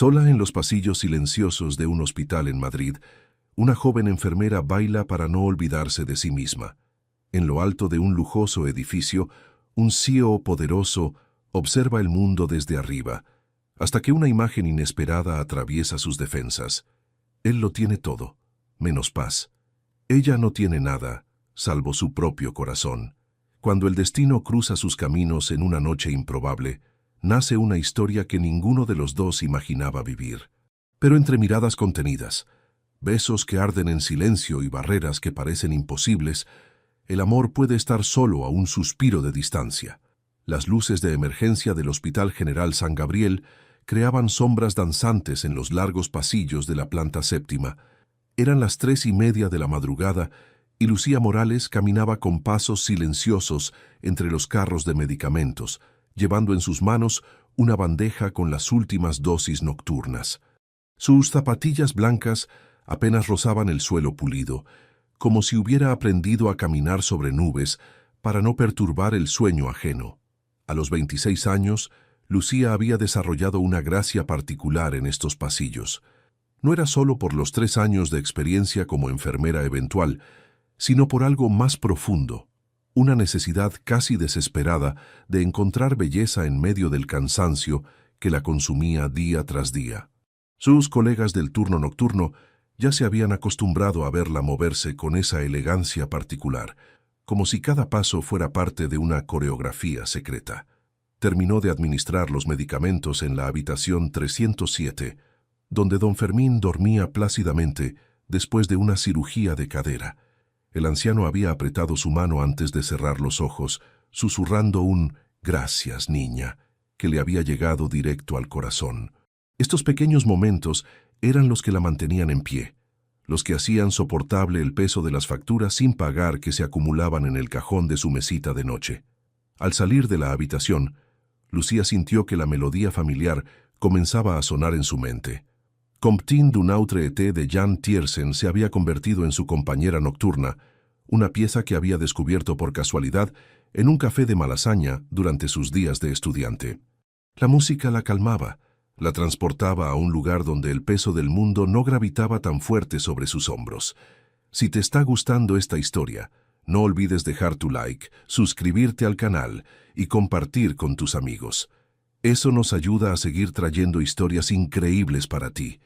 Sola en los pasillos silenciosos de un hospital en Madrid, una joven enfermera baila para no olvidarse de sí misma. En lo alto de un lujoso edificio, un CEO poderoso observa el mundo desde arriba, hasta que una imagen inesperada atraviesa sus defensas. Él lo tiene todo, menos paz. Ella no tiene nada, salvo su propio corazón. Cuando el destino cruza sus caminos en una noche improbable, nace una historia que ninguno de los dos imaginaba vivir. Pero entre miradas contenidas, besos que arden en silencio y barreras que parecen imposibles, el amor puede estar solo a un suspiro de distancia. Las luces de emergencia del Hospital General San Gabriel creaban sombras danzantes en los largos pasillos de la planta séptima. Eran las 3:30 de la madrugada y Lucía Morales caminaba con pasos silenciosos entre los carros de medicamentos, llevando en sus manos una bandeja con las últimas dosis nocturnas. Sus zapatillas blancas apenas rozaban el suelo pulido, como si hubiera aprendido a caminar sobre nubes para no perturbar el sueño ajeno. A los 26 años, Lucía había desarrollado una gracia particular en estos pasillos. No era solo por los 3 años de experiencia como enfermera eventual, sino por algo más profundo, una necesidad casi desesperada de encontrar belleza en medio del cansancio que la consumía día tras día. Sus colegas del turno nocturno ya se habían acostumbrado a verla moverse con esa elegancia particular, como si cada paso fuera parte de una coreografía secreta. Terminó de administrar los medicamentos en la habitación 307, donde don Fermín dormía plácidamente después de una cirugía de cadera. El anciano había apretado su mano antes de cerrar los ojos, susurrando un «Gracias, niña», que le había llegado directo al corazón. Estos pequeños momentos eran los que la mantenían en pie, los que hacían soportable el peso de las facturas sin pagar que se acumulaban en el cajón de su mesita de noche. Al salir de la habitación, Lucía sintió que la melodía familiar comenzaba a sonar en su mente. Comptine d'un autre été de Jan Tiersen se había convertido en su compañera nocturna, una pieza que había descubierto por casualidad en un café de Malasaña durante sus días de estudiante. La música la calmaba, la transportaba a un lugar donde el peso del mundo no gravitaba tan fuerte sobre sus hombros. Si te está gustando esta historia, no olvides dejar tu like, suscribirte al canal y compartir con tus amigos. Eso nos ayuda a seguir trayendo historias increíbles para ti.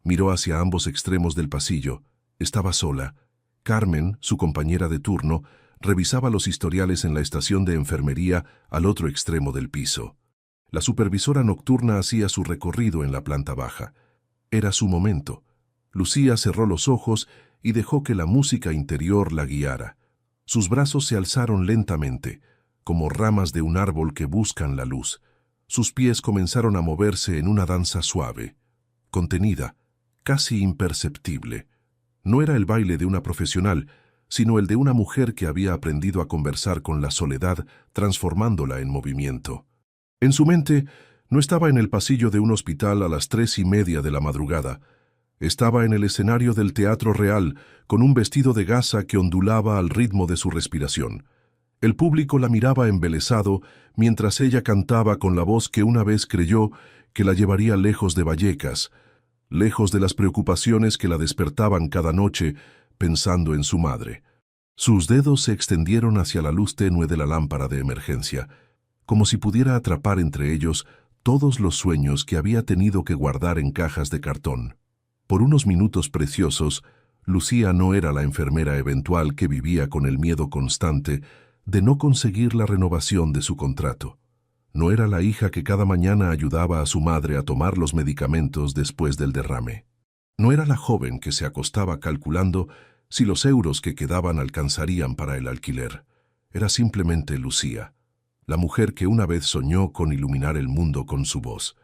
Miró hacia ambos extremos del pasillo. Estaba sola. Carmen, su compañera de turno, revisaba los historiales en la estación de enfermería al otro extremo del piso. La supervisora nocturna hacía su recorrido en la planta baja. Era su momento. Lucía cerró los ojos y dejó que la música interior la guiara. Sus brazos se alzaron lentamente, como ramas de un árbol que buscan la luz. Sus pies comenzaron a moverse en una danza suave, contenida, casi imperceptible. No era el baile de una profesional, sino el de una mujer que había aprendido a conversar con la soledad, transformándola en movimiento. En su mente, no estaba en el pasillo de un hospital a las 3:30 de la madrugada. Estaba en el escenario del Teatro Real, con un vestido de gasa que ondulaba al ritmo de su respiración. El público la miraba embelesado mientras ella cantaba con la voz que una vez creyó que la llevaría lejos de Vallecas, lejos de las preocupaciones que la despertaban cada noche pensando en su madre. Sus dedos se extendieron hacia la luz tenue de la lámpara de emergencia, como si pudiera atrapar entre ellos todos los sueños que había tenido que guardar en cajas de cartón. Por unos minutos preciosos, Lucía no era la enfermera eventual que vivía con el miedo constante de no conseguir la renovación de su contrato. No era la hija que cada mañana ayudaba a su madre a tomar los medicamentos después del derrame. No era la joven que se acostaba calculando si los euros que quedaban alcanzarían para el alquiler. Era simplemente Lucía, la mujer que una vez soñó con iluminar el mundo con su voz.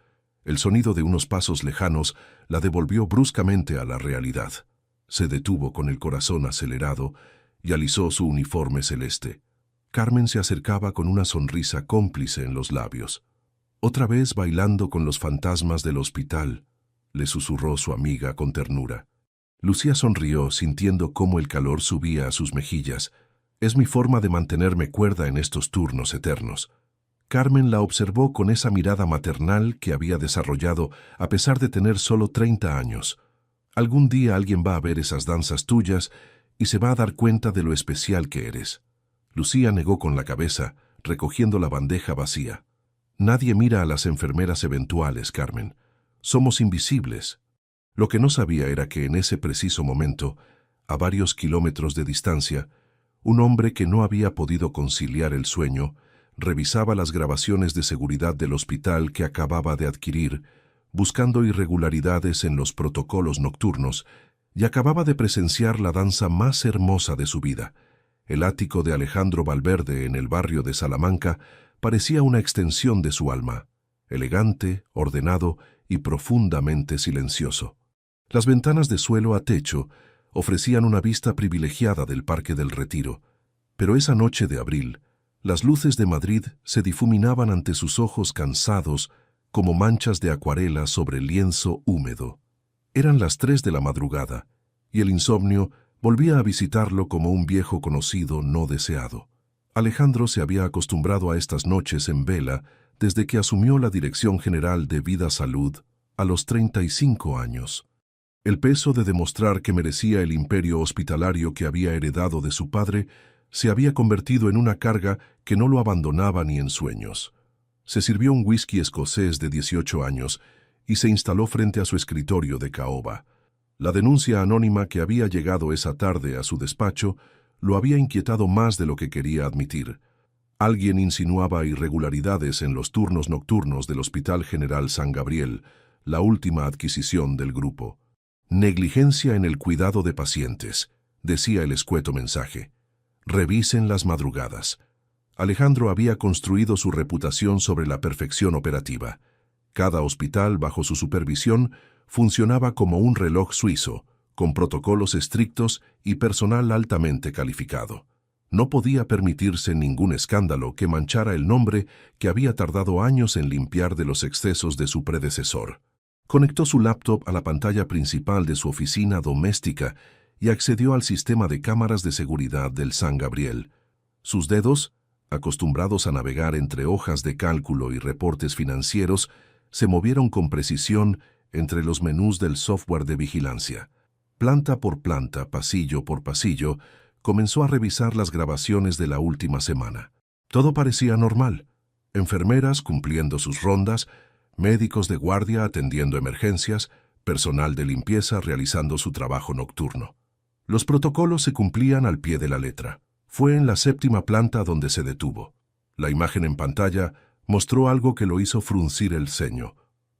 El sonido de unos pasos lejanos la devolvió bruscamente a la realidad. Se detuvo con el corazón acelerado y alisó su uniforme celeste. Carmen se acercaba con una sonrisa cómplice en los labios. «Otra vez bailando con los fantasmas del hospital», le susurró su amiga con ternura. Lucía sonrió, sintiendo cómo el calor subía a sus mejillas. «Es mi forma de mantenerme cuerda en estos turnos eternos». Carmen la observó con esa mirada maternal que había desarrollado a pesar de tener solo 30 años. Algún día alguien va a ver esas danzas tuyas y se va a dar cuenta de lo especial que eres. Lucía negó con la cabeza, recogiendo la bandeja vacía. Nadie mira a las enfermeras eventuales, Carmen. Somos invisibles. Lo que no sabía era que en ese preciso momento, a varios kilómetros de distancia, un hombre que no había podido conciliar el sueño revisaba las grabaciones de seguridad del hospital que acababa de adquirir, buscando irregularidades en los protocolos nocturnos, y acababa de presenciar la danza más hermosa de su vida. El ático de Alejandro Valverde en el barrio de Salamanca parecía una extensión de su alma, elegante, ordenado y profundamente silencioso. Las ventanas de suelo a techo ofrecían una vista privilegiada del Parque del Retiro, pero esa noche de abril, las luces de Madrid se difuminaban ante sus ojos cansados como manchas de acuarela sobre lienzo húmedo. Eran las 3 de la madrugada, y el insomnio volvía a visitarlo como un viejo conocido no deseado. Alejandro se había acostumbrado a estas noches en vela desde que asumió la Dirección General de Vida Salud a los 35 años. El peso de demostrar que merecía el imperio hospitalario que había heredado de su padre se había convertido en una carga que no lo abandonaba ni en sueños. Se sirvió un whisky escocés de 18 años y se instaló frente a su escritorio de caoba. La denuncia anónima que había llegado esa tarde a su despacho lo había inquietado más de lo que quería admitir. Alguien insinuaba irregularidades en los turnos nocturnos del Hospital General San Gabriel, la última adquisición del grupo. Negligencia en el cuidado de pacientes, decía el escueto mensaje. Revisen las madrugadas. Alejandro había construido su reputación sobre la perfección operativa. Cada hospital, bajo su supervisión, funcionaba como un reloj suizo, con protocolos estrictos y personal altamente calificado. No podía permitirse ningún escándalo que manchara el nombre que había tardado años en limpiar de los excesos de su predecesor. Conectó su laptop a la pantalla principal de su oficina doméstica y accedió al sistema de cámaras de seguridad del San Gabriel. Sus dedos, acostumbrados a navegar entre hojas de cálculo y reportes financieros, se movieron con precisión entre los menús del software de vigilancia. Planta por planta, pasillo por pasillo, comenzó a revisar las grabaciones de la última semana. Todo parecía normal. Enfermeras cumpliendo sus rondas, médicos de guardia atendiendo emergencias, personal de limpieza realizando su trabajo nocturno. Los protocolos se cumplían al pie de la letra. Fue en la 7ª planta donde se detuvo. La imagen en pantalla mostró algo que lo hizo fruncir el ceño.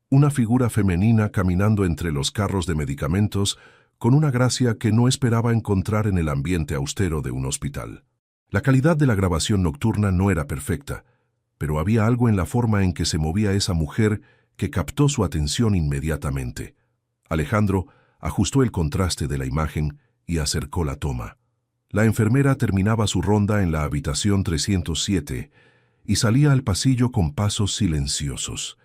Una figura femenina caminando entre los carros de medicamentos con una gracia que no esperaba encontrar en el ambiente austero de un hospital. La calidad de la grabación nocturna no era perfecta, pero había algo en la forma en que se movía esa mujer que captó su atención inmediatamente. Alejandro ajustó el contraste de la imagen y acercó la toma. La enfermera terminaba su ronda en la habitación 307 y salía al pasillo con pasos silenciosos.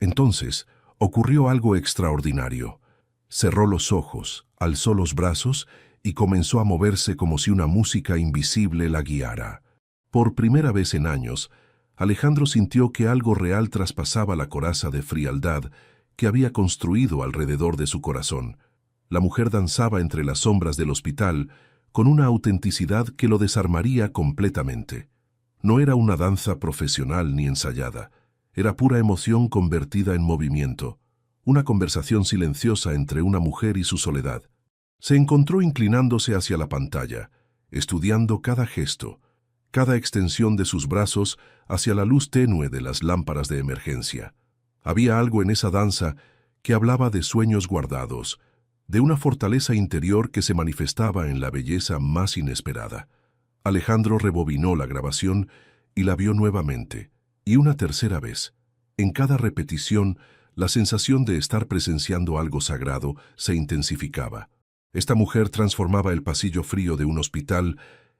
Entonces ocurrió algo extraordinario. Cerró los ojos, alzó los brazos y comenzó a moverse como si una música invisible la guiara. Por primera vez en años, Alejandro sintió que algo real traspasaba la coraza de frialdad que había construido alrededor de su corazón. La mujer danzaba entre las sombras del hospital con una autenticidad que lo desarmaría completamente. No era una danza profesional ni ensayada, era pura emoción convertida en movimiento, una conversación silenciosa entre una mujer y su soledad. Se encontró inclinándose hacia la pantalla, estudiando cada gesto, cada extensión de sus brazos hacia la luz tenue de las lámparas de emergencia. Había algo en esa danza que hablaba de sueños guardados, de una fortaleza interior que se manifestaba en la belleza más inesperada. Alejandro rebobinó la grabación y la vio nuevamente, y una tercera vez. En cada repetición, la sensación de estar presenciando algo sagrado se intensificaba. Esta mujer transformaba el pasillo frío de un hospital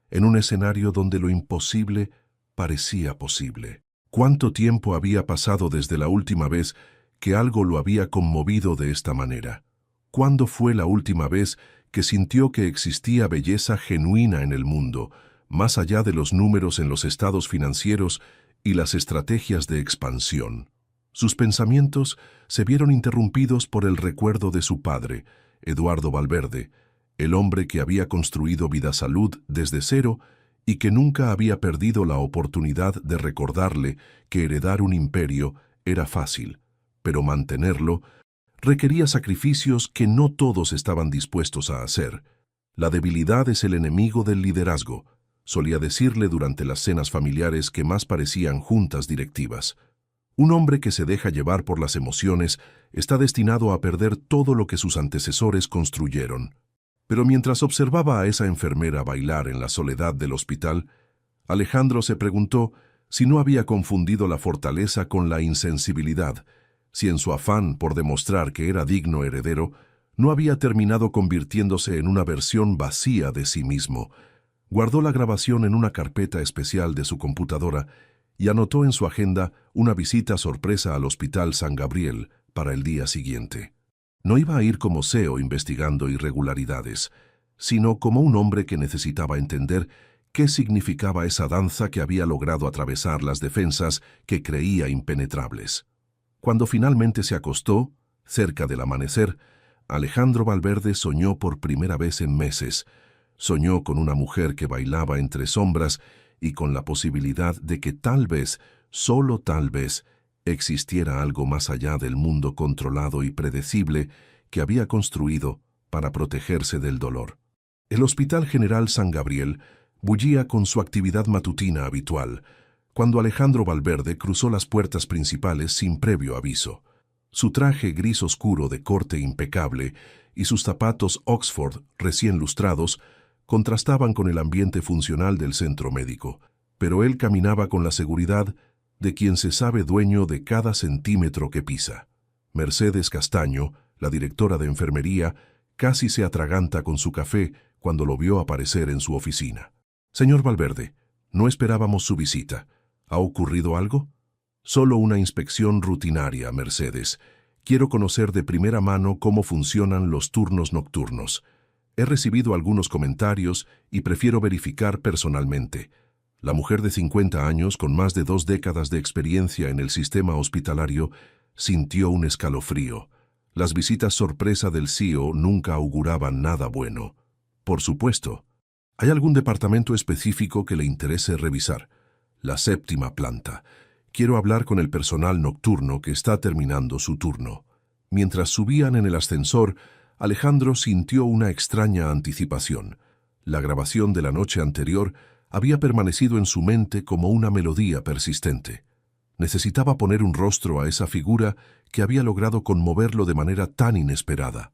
en un escenario donde lo imposible parecía posible. ¿Cuánto tiempo había pasado desde la última vez que algo lo había conmovido de esta manera? ¿Cuándo fue la última vez que sintió que existía belleza genuina en el mundo, más allá de los números en los estados financieros y las estrategias de expansión. Sus pensamientos se vieron interrumpidos por el recuerdo de su padre, Eduardo Valverde, el hombre que había construido Vidasalud desde cero y que nunca había perdido la oportunidad de recordarle que heredar un imperio era fácil, pero mantenerlo requería sacrificios que no todos estaban dispuestos a hacer. La debilidad es el enemigo del liderazgo, solía decirle durante las cenas familiares que más parecían juntas directivas. Un hombre que se deja llevar por las emociones está destinado a perder todo lo que sus antecesores construyeron. Pero mientras observaba a esa enfermera bailar en la soledad del hospital, Alejandro se preguntó si no había confundido la fortaleza con la insensibilidad, si en su afán por demostrar que era digno heredero, no había terminado convirtiéndose en una versión vacía de sí mismo. Guardó la grabación en una carpeta especial de su computadora y anotó en su agenda una visita sorpresa al Hospital San Gabriel para el día siguiente. No iba a ir como CEO investigando irregularidades, sino como un hombre que necesitaba entender qué significaba esa danza que había logrado atravesar las defensas que creía impenetrables. Cuando finalmente se acostó, cerca del amanecer, Alejandro Valverde soñó por primera vez en meses. Soñó con una mujer que bailaba entre sombras y con la posibilidad de que tal vez, solo tal vez, existiera algo más allá del mundo controlado y predecible que había construido para protegerse del dolor. El Hospital General San Gabriel bullía con su actividad matutina habitual, cuando Alejandro Valverde cruzó las puertas principales sin previo aviso. Su traje gris oscuro de corte impecable y sus zapatos Oxford recién lustrados contrastaban con el ambiente funcional del centro médico, pero él caminaba con la seguridad de quien se sabe dueño de cada centímetro que pisa. Mercedes Castaño, la directora de enfermería, casi se atraganta con su café cuando lo vio aparecer en su oficina. «Señor Valverde, no esperábamos su visita. ¿Ha ocurrido algo?» «Solo una inspección rutinaria, Mercedes. Quiero conocer de primera mano cómo funcionan los turnos nocturnos. He recibido algunos comentarios y prefiero verificar personalmente». La mujer de 50 años, con más de 2 décadas de experiencia en el sistema hospitalario, sintió un escalofrío. Las visitas sorpresa del CEO nunca auguraban nada bueno. «Por supuesto. ¿Hay algún departamento específico que le interese revisar?» «La 7ª planta. Quiero hablar con el personal nocturno que está terminando su turno». Mientras subían en el ascensor, Alejandro sintió una extraña anticipación. La grabación de la noche anterior había permanecido en su mente como una melodía persistente. Necesitaba poner un rostro a esa figura que había logrado conmoverlo de manera tan inesperada.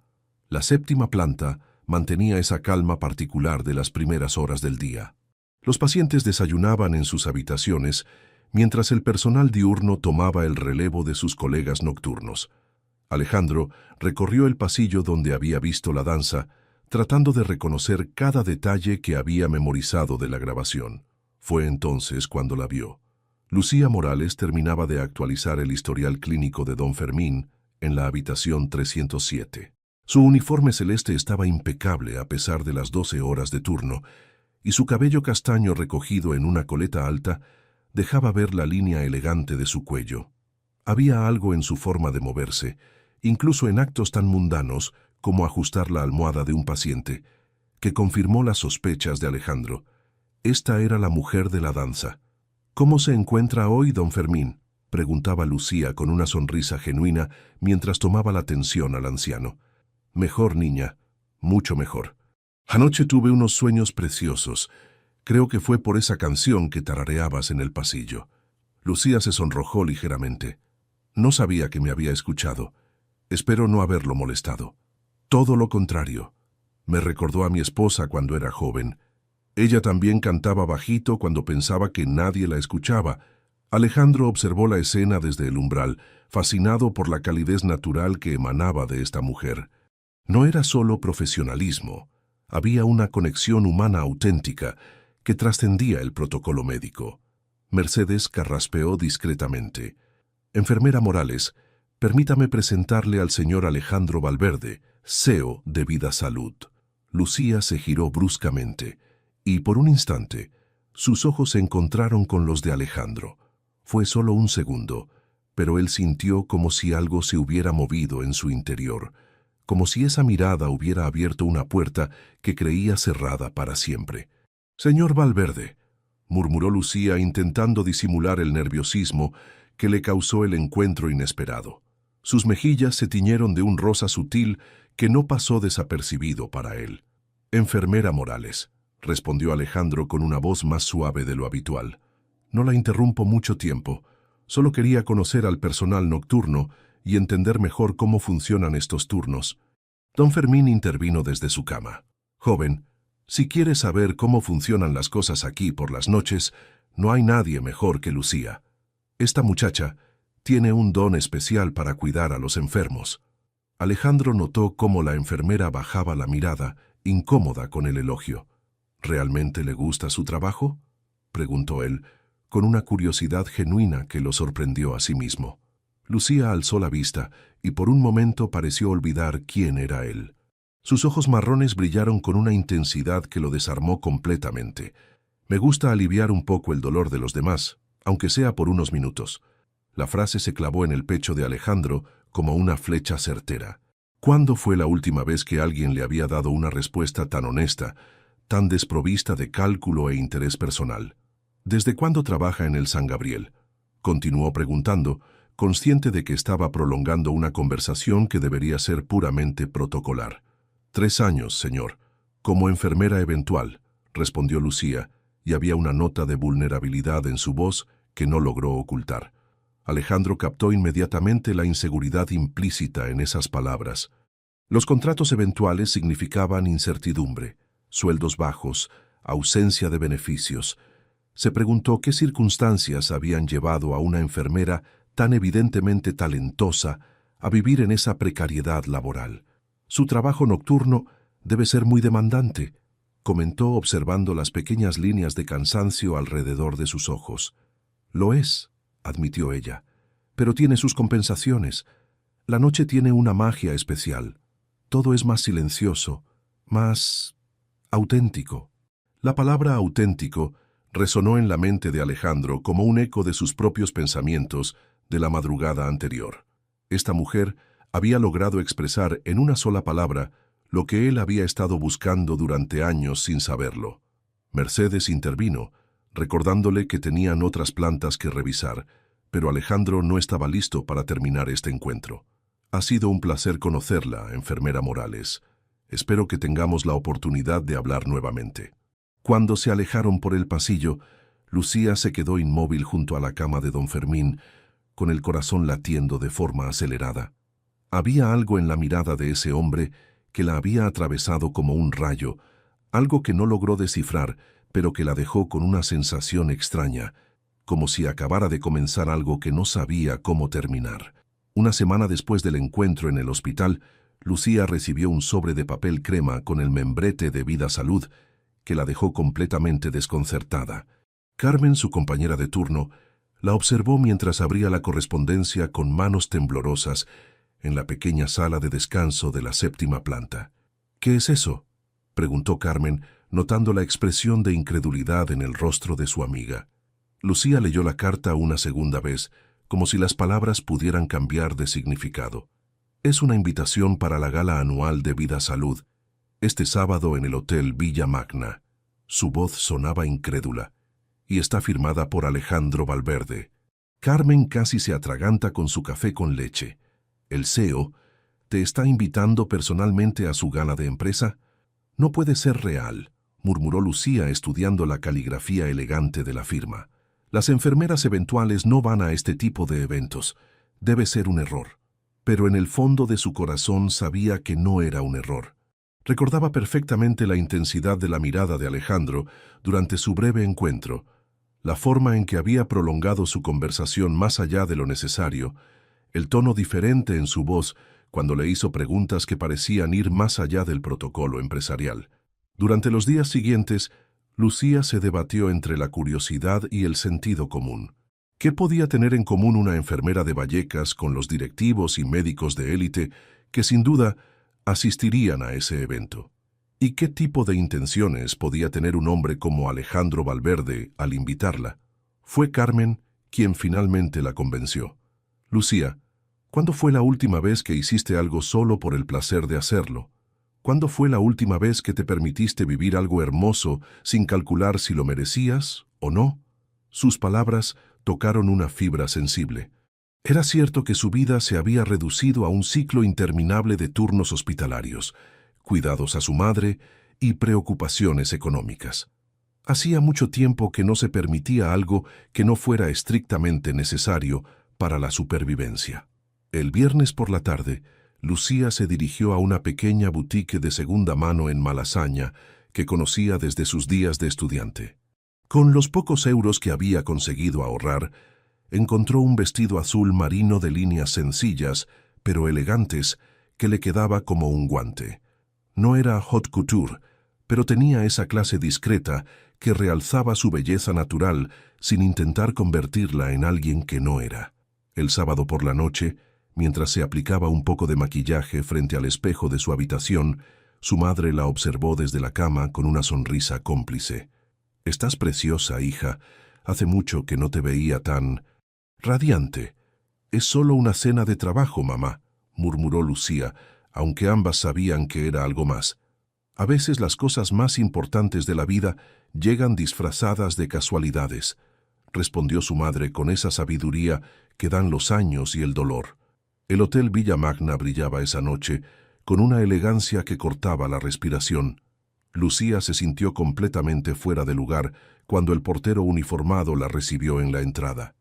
La 7ª planta mantenía esa calma particular de las primeras horas del día. Los pacientes desayunaban en sus habitaciones, mientras el personal diurno tomaba el relevo de sus colegas nocturnos. Alejandro recorrió el pasillo donde había visto la danza, tratando de reconocer cada detalle que había memorizado de la grabación. Fue entonces cuando la vio. Lucía Morales terminaba de actualizar el historial clínico de don Fermín en la habitación 307. Su uniforme celeste estaba impecable a pesar de las 12 horas de turno, y su cabello castaño recogido en una coleta alta dejaba ver la línea elegante de su cuello. Había algo en su forma de moverse, incluso en actos tan mundanos como ajustar la almohada de un paciente, que confirmó las sospechas de Alejandro. Esta era la mujer de la danza. «¿Cómo se encuentra hoy, don Fermín?», preguntaba Lucía con una sonrisa genuina mientras tomaba la atención al anciano. «Mejor, niña, mucho mejor. Anoche tuve unos sueños preciosos. Creo que fue por esa canción que tarareabas en el pasillo». Lucía se sonrojó ligeramente. «No sabía que me había escuchado. Espero no haberlo molestado». «Todo lo contrario. Me recordó a mi esposa cuando era joven. Ella también cantaba bajito cuando pensaba que nadie la escuchaba». Alejandro observó la escena desde el umbral, fascinado por la calidez natural que emanaba de esta mujer. No era solo profesionalismo. Había una conexión humana auténtica que trascendía el protocolo médico. Mercedes carraspeó discretamente. «Enfermera Morales, permítame presentarle al señor Alejandro Valverde, CEO de Vidasalud». Lucía se giró bruscamente, y por un instante, sus ojos se encontraron con los de Alejandro. Fue solo un segundo, pero él sintió como si algo se hubiera movido en su interior, como si esa mirada hubiera abierto una puerta que creía cerrada para siempre. «Señor Valverde», murmuró Lucía intentando disimular el nerviosismo que le causó el encuentro inesperado. Sus mejillas se tiñeron de un rosa sutil que no pasó desapercibido para él. «Enfermera Morales», respondió Alejandro con una voz más suave de lo habitual. «No la interrumpo mucho tiempo. Solo quería conocer al personal nocturno y entender mejor cómo funcionan estos turnos». Don Fermín intervino desde su cama. «Joven, si quieres saber cómo funcionan las cosas aquí por las noches, no hay nadie mejor que Lucía. Esta muchacha tiene un don especial para cuidar a los enfermos». Alejandro notó cómo la enfermera bajaba la mirada, incómoda con el elogio. «¿Realmente le gusta su trabajo?», preguntó él, con una curiosidad genuina que lo sorprendió a sí mismo. Lucía alzó la vista y por un momento pareció olvidar quién era él. Sus ojos marrones brillaron con una intensidad que lo desarmó completamente. «Me gusta aliviar un poco el dolor de los demás, aunque sea por unos minutos». La frase se clavó en el pecho de Alejandro como una flecha certera. ¿Cuándo fue la última vez que alguien le había dado una respuesta tan honesta, tan desprovista de cálculo e interés personal? «¿Desde cuándo trabaja en el San Gabriel?», continuó preguntando, consciente de que estaba prolongando una conversación que debería ser puramente protocolar. «3 años, señor. Como enfermera eventual», respondió Lucía, y había una nota de vulnerabilidad en su voz que no logró ocultar. Alejandro captó inmediatamente la inseguridad implícita en esas palabras. Los contratos eventuales significaban incertidumbre, sueldos bajos, ausencia de beneficios. Se preguntó qué circunstancias habían llevado a una enfermera tan evidentemente talentosa a vivir en esa precariedad laboral. «Su trabajo nocturno debe ser muy demandante», comentó observando las pequeñas líneas de cansancio alrededor de sus ojos. «Lo es», admitió ella, «pero tiene sus compensaciones. La noche tiene una magia especial. Todo es más silencioso, más auténtico». La palabra auténtico resonó en la mente de Alejandro como un eco de sus propios pensamientos de la madrugada anterior. Esta mujer había logrado expresar en una sola palabra lo que él había estado buscando durante años sin saberlo. Mercedes intervino, recordándole que tenían otras plantas que revisar, pero Alejandro no estaba listo para terminar este encuentro. «Ha sido un placer conocerla, enfermera Morales. Espero que tengamos la oportunidad de hablar nuevamente». Cuando se alejaron por el pasillo, Lucía se quedó inmóvil junto a la cama de don Fermín, con el corazón latiendo de forma acelerada. Había algo en la mirada de ese hombre que la había atravesado como un rayo, algo que no logró descifrar, pero que la dejó con una sensación extraña, como si acabara de comenzar algo que no sabía cómo terminar. Una semana después del encuentro en el hospital, Lucía recibió un sobre de papel crema con el membrete de Vida Salud, que la dejó completamente desconcertada. Carmen, su compañera de turno, la observó mientras abría la correspondencia con manos temblorosas en la pequeña sala de descanso de la 7ª planta. «¿Qué es eso?», preguntó Carmen, notando la expresión de incredulidad en el rostro de su amiga. Lucía leyó la carta una segunda vez, como si las palabras pudieran cambiar de significado. «Es una invitación para la gala anual de Vida Salud, este sábado en el Hotel Villa Magna». Su voz sonaba incrédula. «Y está firmada por Alejandro Valverde». Carmen casi se atraganta con su café con leche. «¿El CEO te está invitando personalmente a su gala de empresa? No puede ser real», murmuró Lucía estudiando la caligrafía elegante de la firma. «Las enfermeras eventuales no van a este tipo de eventos. Debe ser un error». Pero en el fondo de su corazón sabía que no era un error. Recordaba perfectamente la intensidad de la mirada de Alejandro durante su breve encuentro, la forma en que había prolongado su conversación más allá de lo necesario, el tono diferente en su voz cuando le hizo preguntas que parecían ir más allá del protocolo empresarial. Durante los días siguientes, Lucía se debatió entre la curiosidad y el sentido común. ¿Qué podía tener en común una enfermera de Vallecas con los directivos y médicos de élite que sin duda asistirían a ese evento? ¿Y qué tipo de intenciones podía tener un hombre como Alejandro Valverde al invitarla? Fue Carmen quien finalmente la convenció. Lucía, ¿cuándo fue la última vez que hiciste algo solo por el placer de hacerlo? ¿Cuándo fue la última vez que te permitiste vivir algo hermoso sin calcular si lo merecías o no? Sus palabras tocaron una fibra sensible. Era cierto que su vida se había reducido a un ciclo interminable de turnos hospitalarios, cuidados a su madre y preocupaciones económicas. Hacía mucho tiempo que no se permitía algo que no fuera estrictamente necesario para la supervivencia. El viernes por la tarde, Lucía se dirigió a una pequeña boutique de segunda mano en Malasaña que conocía desde sus días de estudiante. Con los pocos euros que había conseguido ahorrar, encontró un vestido azul marino de líneas sencillas, pero elegantes, que le quedaba como un guante. No era haute couture, pero tenía esa clase discreta que realzaba su belleza natural sin intentar convertirla en alguien que no era. El sábado por la noche, mientras se aplicaba un poco de maquillaje frente al espejo de su habitación, su madre la observó desde la cama con una sonrisa cómplice. «Estás preciosa, hija. Hace mucho que no te veía tan radiante». «Es solo una cena de trabajo, mamá», murmuró Lucía, aunque ambas sabían que era algo más. A veces las cosas más importantes de la vida llegan disfrazadas de casualidades, respondió su madre con esa sabiduría que dan los años y el dolor. El Hotel Villa Magna brillaba esa noche con una elegancia que cortaba la respiración. Lucía se sintió completamente fuera de lugar cuando el portero uniformado la recibió en la entrada.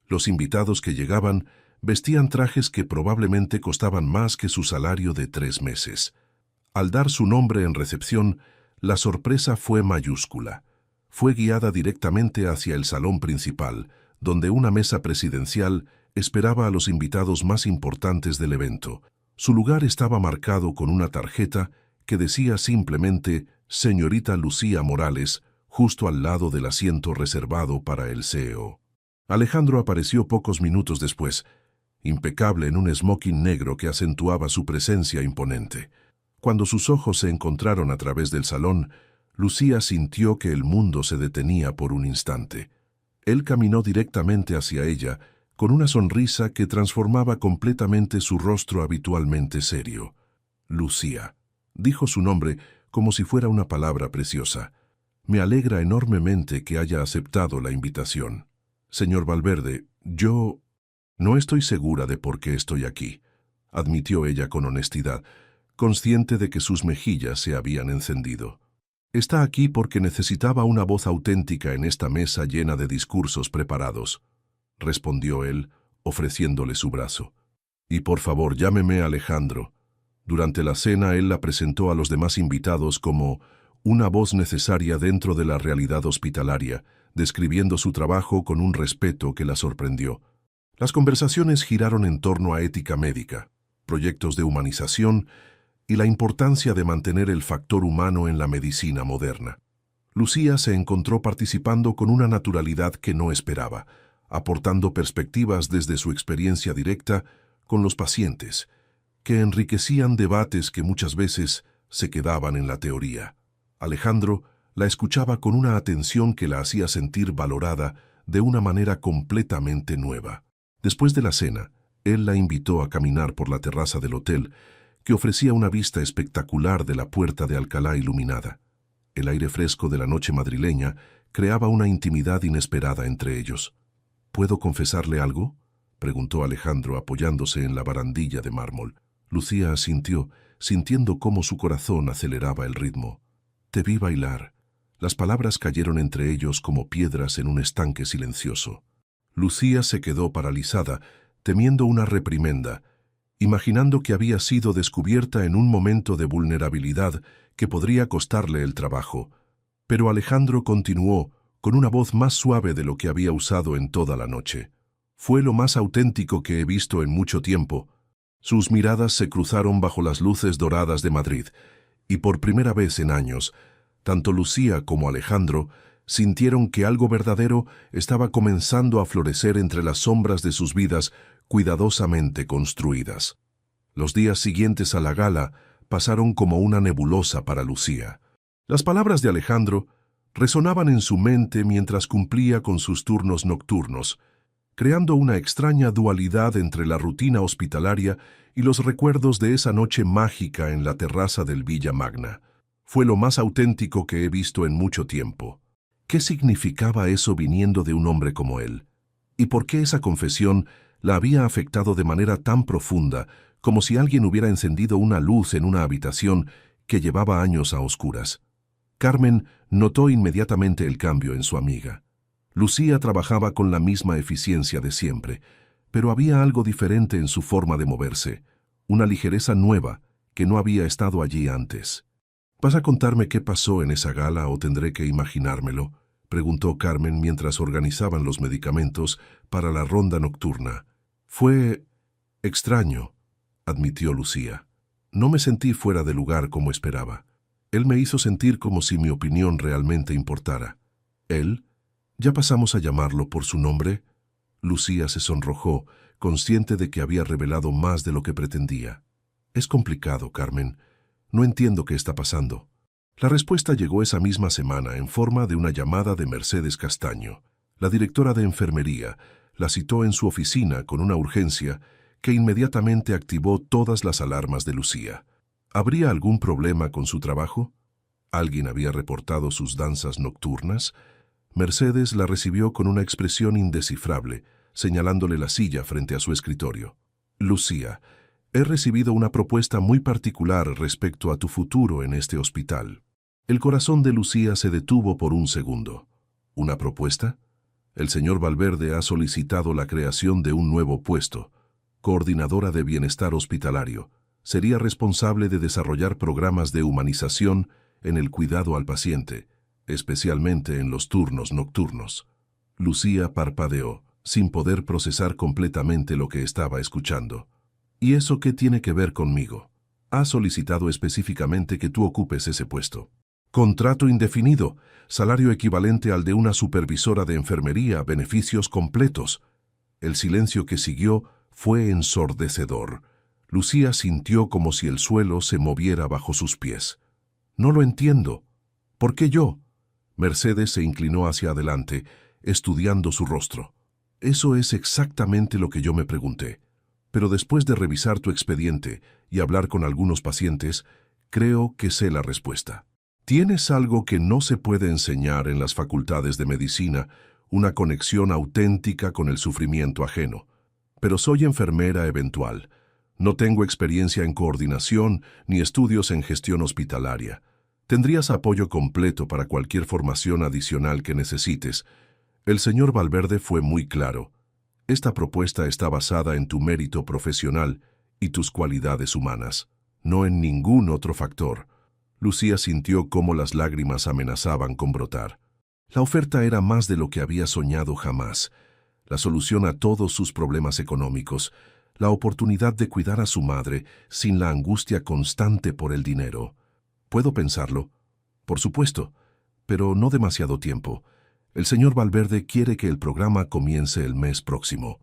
Los invitados que llegaban vestían trajes que probablemente costaban más que su salario de 3 meses. Al dar su nombre en recepción, la sorpresa fue mayúscula. Fue guiada directamente hacia el salón principal, donde una mesa presidencial esperaba a los invitados más importantes del evento. Su lugar estaba marcado con una tarjeta que decía simplemente «Señorita Lucía Morales», justo al lado del asiento reservado para el CEO. Alejandro apareció pocos minutos después, impecable en un smoking negro que acentuaba su presencia imponente. Cuando sus ojos se encontraron a través del salón, Lucía sintió que el mundo se detenía por un instante. Él caminó directamente hacia ella, con una sonrisa que transformaba completamente su rostro habitualmente serio. «Lucía», dijo su nombre como si fuera una palabra preciosa. «Me alegra enormemente que haya aceptado la invitación. Señor Valverde, yo no estoy segura de por qué estoy aquí», admitió ella con honestidad, consciente de que sus mejillas se habían encendido. «Está aquí porque necesitaba una voz auténtica en esta mesa llena de discursos preparados», respondió él, ofreciéndole su brazo. «Y por favor, llámeme Alejandro». Durante la cena él la presentó a los demás invitados como una voz necesaria dentro de la realidad hospitalaria, describiendo su trabajo con un respeto que la sorprendió. Las conversaciones giraron en torno a ética médica, proyectos de humanización y la importancia de mantener el factor humano en la medicina moderna. Lucía se encontró participando con una naturalidad que no esperaba, aportando perspectivas desde su experiencia directa con los pacientes, que enriquecían debates que muchas veces se quedaban en la teoría. Alejandro la escuchaba con una atención que la hacía sentir valorada de una manera completamente nueva. Después de la cena, él la invitó a caminar por la terraza del hotel, que ofrecía una vista espectacular de la Puerta de Alcalá iluminada. El aire fresco de la noche madrileña creaba una intimidad inesperada entre ellos. «¿Puedo confesarle algo?», preguntó Alejandro apoyándose en la barandilla de mármol. Lucía asintió, sintiendo cómo su corazón aceleraba el ritmo. «Te vi bailar». Las palabras cayeron entre ellos como piedras en un estanque silencioso. Lucía se quedó paralizada, temiendo una reprimenda, imaginando que había sido descubierta en un momento de vulnerabilidad que podría costarle el trabajo. Pero Alejandro continuó, con una voz más suave de lo que había usado en toda la noche. «Fue lo más auténtico que he visto en mucho tiempo». Sus miradas se cruzaron bajo las luces doradas de Madrid, y por primera vez en años, tanto Lucía como Alejandro sintieron que algo verdadero estaba comenzando a florecer entre las sombras de sus vidas cuidadosamente construidas. Los días siguientes a la gala pasaron como una nebulosa para Lucía. Las palabras de Alejandro resonaban en su mente mientras cumplía con sus turnos nocturnos, creando una extraña dualidad entre la rutina hospitalaria y los recuerdos de esa noche mágica en la terraza del Villa Magna. Fue lo más auténtico que he visto en mucho tiempo. ¿Qué significaba eso viniendo de un hombre como él? ¿Y por qué esa confesión la había afectado de manera tan profunda, como si alguien hubiera encendido una luz en una habitación que llevaba años a oscuras? Carmen notó inmediatamente el cambio en su amiga. Lucía trabajaba con la misma eficiencia de siempre, pero había algo diferente en su forma de moverse, una ligereza nueva que no había estado allí antes. ¿Vas a contarme qué pasó en esa gala o tendré que imaginármelo?, preguntó Carmen mientras organizaban los medicamentos para la ronda nocturna. Fue extraño, admitió Lucía. No me sentí fuera de lugar como esperaba. Él me hizo sentir como si mi opinión realmente importara. ¿Él? ¿Ya pasamos a llamarlo por su nombre? Lucía se sonrojó, consciente de que había revelado más de lo que pretendía. Es complicado, Carmen. No entiendo qué está pasando. La respuesta llegó esa misma semana en forma de una llamada de Mercedes Castaño. La directora de enfermería la citó en su oficina con una urgencia que inmediatamente activó todas las alarmas de Lucía. ¿Habría algún problema con su trabajo? ¿Alguien había reportado sus danzas nocturnas? Mercedes la recibió con una expresión indescifrable, señalándole la silla frente a su escritorio. Lucía, he recibido una propuesta muy particular respecto a tu futuro en este hospital. El corazón de Lucía se detuvo por un segundo. ¿Una propuesta? El señor Valverde ha solicitado la creación de un nuevo puesto, coordinadora de bienestar hospitalario. Sería responsable de desarrollar programas de humanización en el cuidado al paciente, especialmente en los turnos nocturnos. Lucía parpadeó, sin poder procesar completamente lo que estaba escuchando. ¿Y eso qué tiene que ver conmigo? Ha solicitado específicamente que tú ocupes ese puesto. Contrato indefinido, salario equivalente al de una supervisora de enfermería, beneficios completos. El silencio que siguió fue ensordecedor. Lucía sintió como si el suelo se moviera bajo sus pies. No lo entiendo. ¿Por qué yo? Mercedes se inclinó hacia adelante, estudiando su rostro. Eso es exactamente lo que yo me pregunté. Pero después de revisar tu expediente y hablar con algunos pacientes, creo que sé la respuesta. Tienes algo que no se puede enseñar en las facultades de medicina, una conexión auténtica con el sufrimiento ajeno. Pero soy enfermera eventual. No tengo experiencia en coordinación ni estudios en gestión hospitalaria. Tendrías apoyo completo para cualquier formación adicional que necesites. El señor Valverde fue muy claro. Esta propuesta está basada en tu mérito profesional y tus cualidades humanas, no en ningún otro factor. Lucía sintió cómo las lágrimas amenazaban con brotar. La oferta era más de lo que había soñado jamás. La solución a todos sus problemas económicos, la oportunidad de cuidar a su madre sin la angustia constante por el dinero. ¿Puedo pensarlo? Por supuesto, pero no demasiado tiempo. El señor Valverde quiere que el programa comience el mes próximo.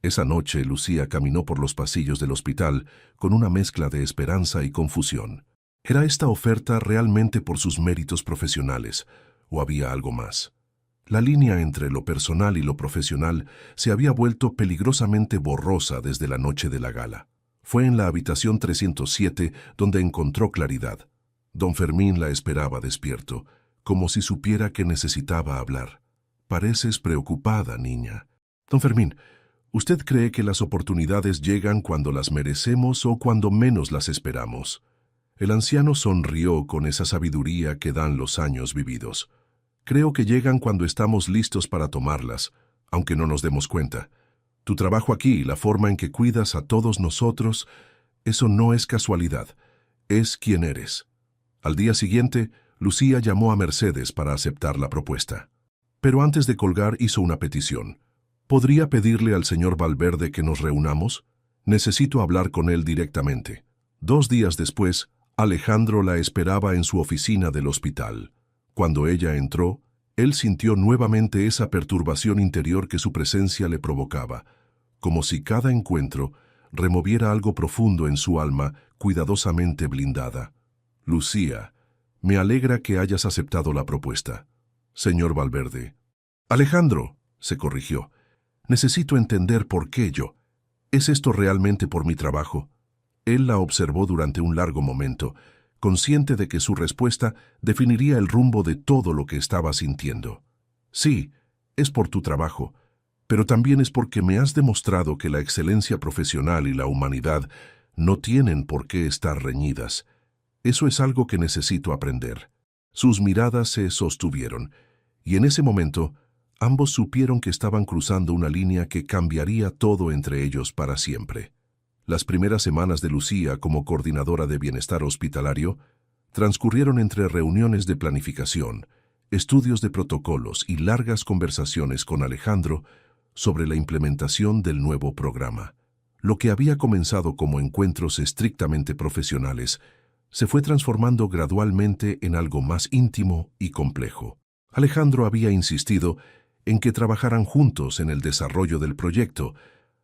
Esa noche, Lucía caminó por los pasillos del hospital con una mezcla de esperanza y confusión. ¿Era esta oferta realmente por sus méritos profesionales, o había algo más? La línea entre lo personal y lo profesional se había vuelto peligrosamente borrosa desde la noche de la gala. Fue en la habitación 307 donde encontró claridad. Don Fermín la esperaba despierto, como si supiera que necesitaba hablar. Pareces preocupada, niña. Don Fermín, ¿usted cree que las oportunidades llegan cuando las merecemos o cuando menos las esperamos? El anciano sonrió con esa sabiduría que dan los años vividos. Creo que llegan cuando estamos listos para tomarlas, aunque no nos demos cuenta. Tu trabajo aquí y la forma en que cuidas a todos nosotros, eso no es casualidad, es quien eres. Al día siguiente, Lucía llamó a Mercedes para aceptar la propuesta. Pero antes de colgar hizo una petición. ¿Podría pedirle al señor Valverde que nos reunamos? Necesito hablar con él directamente. 2 días después, Alejandro la esperaba en su oficina del hospital. Cuando ella entró, él sintió nuevamente esa perturbación interior que su presencia le provocaba, como si cada encuentro removiera algo profundo en su alma cuidadosamente blindada. Lucía, me alegra que hayas aceptado la propuesta. Señor Valverde. Alejandro, se corrigió. Necesito entender por qué yo. ¿Es esto realmente por mi trabajo? Él la observó durante un largo momento, consciente de que su respuesta definiría el rumbo de todo lo que estaba sintiendo. Sí, es por tu trabajo, pero también es porque me has demostrado que la excelencia profesional y la humanidad no tienen por qué estar reñidas. Eso es algo que necesito aprender. Sus miradas se sostuvieron, y en ese momento ambos supieron que estaban cruzando una línea que cambiaría todo entre ellos para siempre. Las primeras semanas de Lucía como coordinadora de bienestar hospitalario transcurrieron entre reuniones de planificación, estudios de protocolos y largas conversaciones con Alejandro sobre la implementación del nuevo programa. Lo que había comenzado como encuentros estrictamente profesionales se fue transformando gradualmente en algo más íntimo y complejo. Alejandro había insistido en que trabajaran juntos en el desarrollo del proyecto,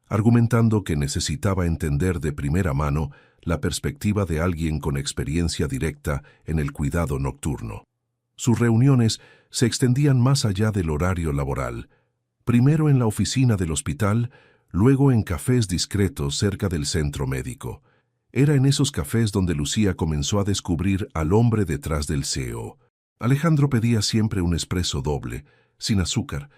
argumentando que necesitaba entender de primera mano la perspectiva de alguien con experiencia directa en el cuidado nocturno. Sus reuniones se extendían más allá del horario laboral, primero en la oficina del hospital, luego en cafés discretos cerca del centro médico. Era en esos cafés donde Lucía comenzó a descubrir al hombre detrás del CEO. Alejandro pedía siempre un espresso doble, sin azúcar,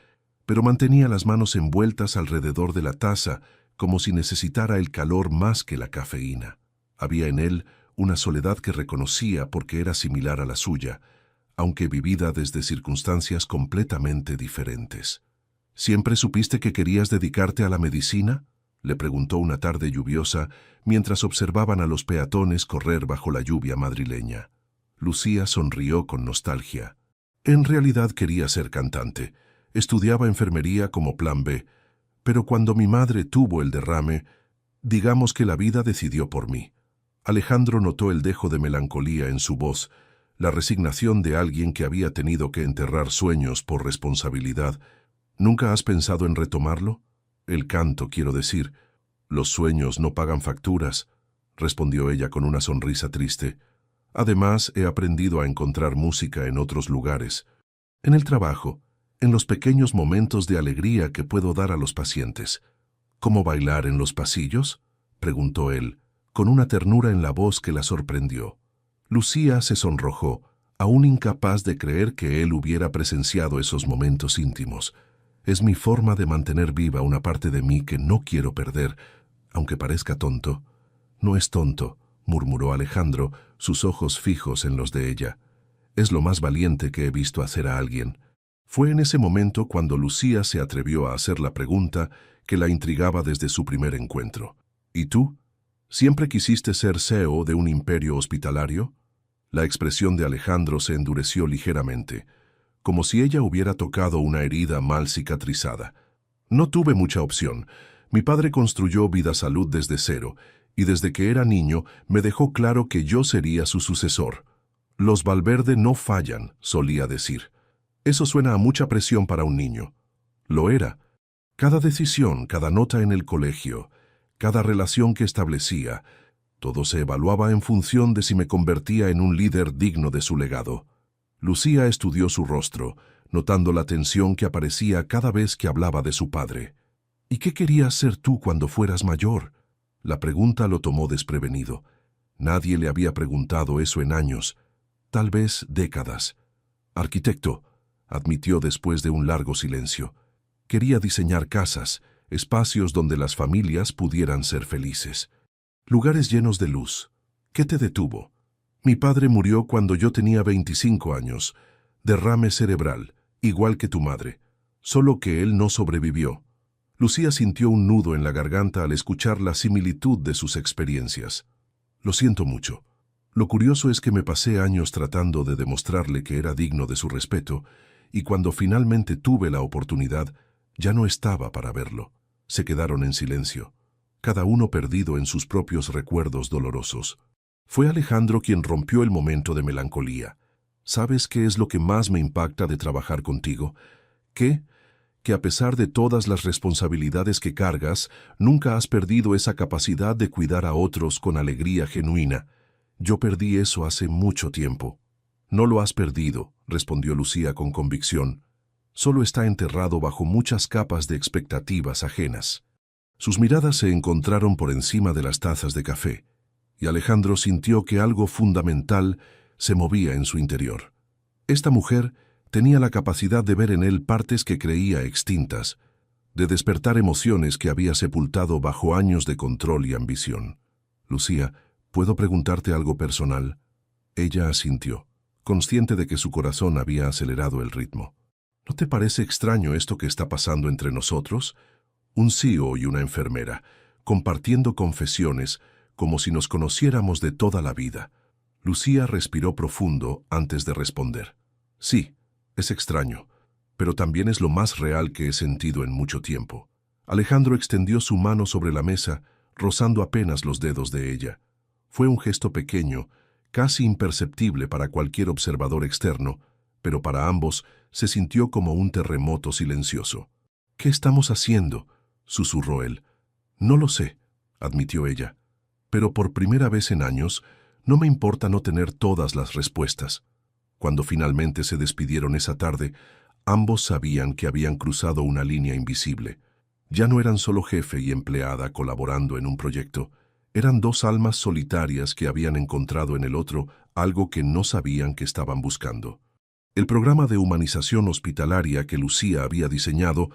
pero mantenía las manos envueltas alrededor de la taza como si necesitara el calor más que la cafeína. Había en él una soledad que reconocía porque era similar a la suya, aunque vivida desde circunstancias completamente diferentes. ¿Siempre supiste que querías dedicarte a la medicina?, le preguntó una tarde lluviosa mientras observaban a los peatones correr bajo la lluvia madrileña. Lucía sonrió con nostalgia. En realidad quería ser cantante. Estudiaba enfermería como plan B, pero cuando mi madre tuvo el derrame, digamos que la vida decidió por mí. Alejandro notó el dejo de melancolía en su voz, la resignación de alguien que había tenido que enterrar sueños por responsabilidad. ¿Nunca has pensado en retomarlo? El canto, quiero decir. Los sueños no pagan facturas, respondió ella con una sonrisa triste. Además, he aprendido a encontrar música en otros lugares. En el trabajo, en los pequeños momentos de alegría que puedo dar a los pacientes. ¿Cómo bailar en los pasillos?, preguntó él, con una ternura en la voz que la sorprendió. Lucía se sonrojó, aún incapaz de creer que él hubiera presenciado esos momentos íntimos. Es mi forma de mantener viva una parte de mí que no quiero perder, aunque parezca tonto. No es tonto, murmuró Alejandro, sus ojos fijos en los de ella. Es lo más valiente que he visto hacer a alguien. Fue en ese momento cuando Lucía se atrevió a hacer la pregunta que la intrigaba desde su primer encuentro. ¿Y tú? ¿Siempre quisiste ser CEO de un imperio hospitalario? La expresión de Alejandro se endureció ligeramente, como si ella hubiera tocado una herida mal cicatrizada. No tuve mucha opción. Mi padre construyó Vida Salud desde cero, y desde que era niño me dejó claro que yo sería su sucesor. Los Valverde no fallan, solía decir. Eso suena a mucha presión para un niño. Lo era. Cada decisión, cada nota en el colegio, cada relación que establecía, todo se evaluaba en función de si me convertía en un líder digno de su legado. Lucía estudió su rostro, notando la tensión que aparecía cada vez que hablaba de su padre. ¿Y qué querías ser tú cuando fueras mayor? La pregunta lo tomó desprevenido. Nadie le había preguntado eso en años, tal vez décadas. Arquitecto, admitió después de un largo silencio. Quería diseñar casas, espacios donde las familias pudieran ser felices. Lugares llenos de luz. ¿Qué te detuvo? Mi padre murió cuando yo tenía 25 años. Derrame cerebral, igual que tu madre. Solo que él no sobrevivió. Lucía sintió un nudo en la garganta al escuchar la similitud de sus experiencias. Lo siento mucho. Lo curioso es que me pasé años tratando de demostrarle que era digno de su respeto, y cuando finalmente tuve la oportunidad, ya no estaba para verlo. Se quedaron en silencio, cada uno perdido en sus propios recuerdos dolorosos. Fue Alejandro quien rompió el momento de melancolía. ¿Sabes qué es lo que más me impacta de trabajar contigo? ¿Qué? Que a pesar de todas las responsabilidades que cargas, nunca has perdido esa capacidad de cuidar a otros con alegría genuina. Yo perdí eso hace mucho tiempo. No lo has perdido, respondió Lucía con convicción. solo está enterrado bajo muchas capas de expectativas ajenas. Sus miradas se encontraron por encima de las tazas de café, y Alejandro sintió que algo fundamental se movía en su interior. Esta mujer tenía la capacidad de ver en él partes que creía extintas, de despertar emociones que había sepultado bajo años de control y ambición. «Lucía, ¿puedo preguntarte algo personal?» Ella asintió, consciente de que su corazón había acelerado el ritmo. «¿No te parece extraño esto que está pasando entre nosotros? Un CEO y una enfermera, compartiendo confesiones como si nos conociéramos de toda la vida». Lucía respiró profundo antes de responder. «Sí, es extraño, pero también es lo más real que he sentido en mucho tiempo». Alejandro extendió su mano sobre la mesa, rozando apenas los dedos de ella. Fue un gesto pequeño, casi imperceptible para cualquier observador externo, pero para ambos se sintió como un terremoto silencioso. «¿Qué estamos haciendo?», susurró él. «No lo sé», admitió ella. «Pero por primera vez en años, no me importa no tener todas las respuestas». Cuando finalmente se despidieron esa tarde, ambos sabían que habían cruzado una línea invisible. Ya no eran solo jefe y empleada colaborando en un proyecto, eran dos almas solitarias que habían encontrado en el otro algo que no sabían que estaban buscando. El programa de humanización hospitalaria que Lucía había diseñado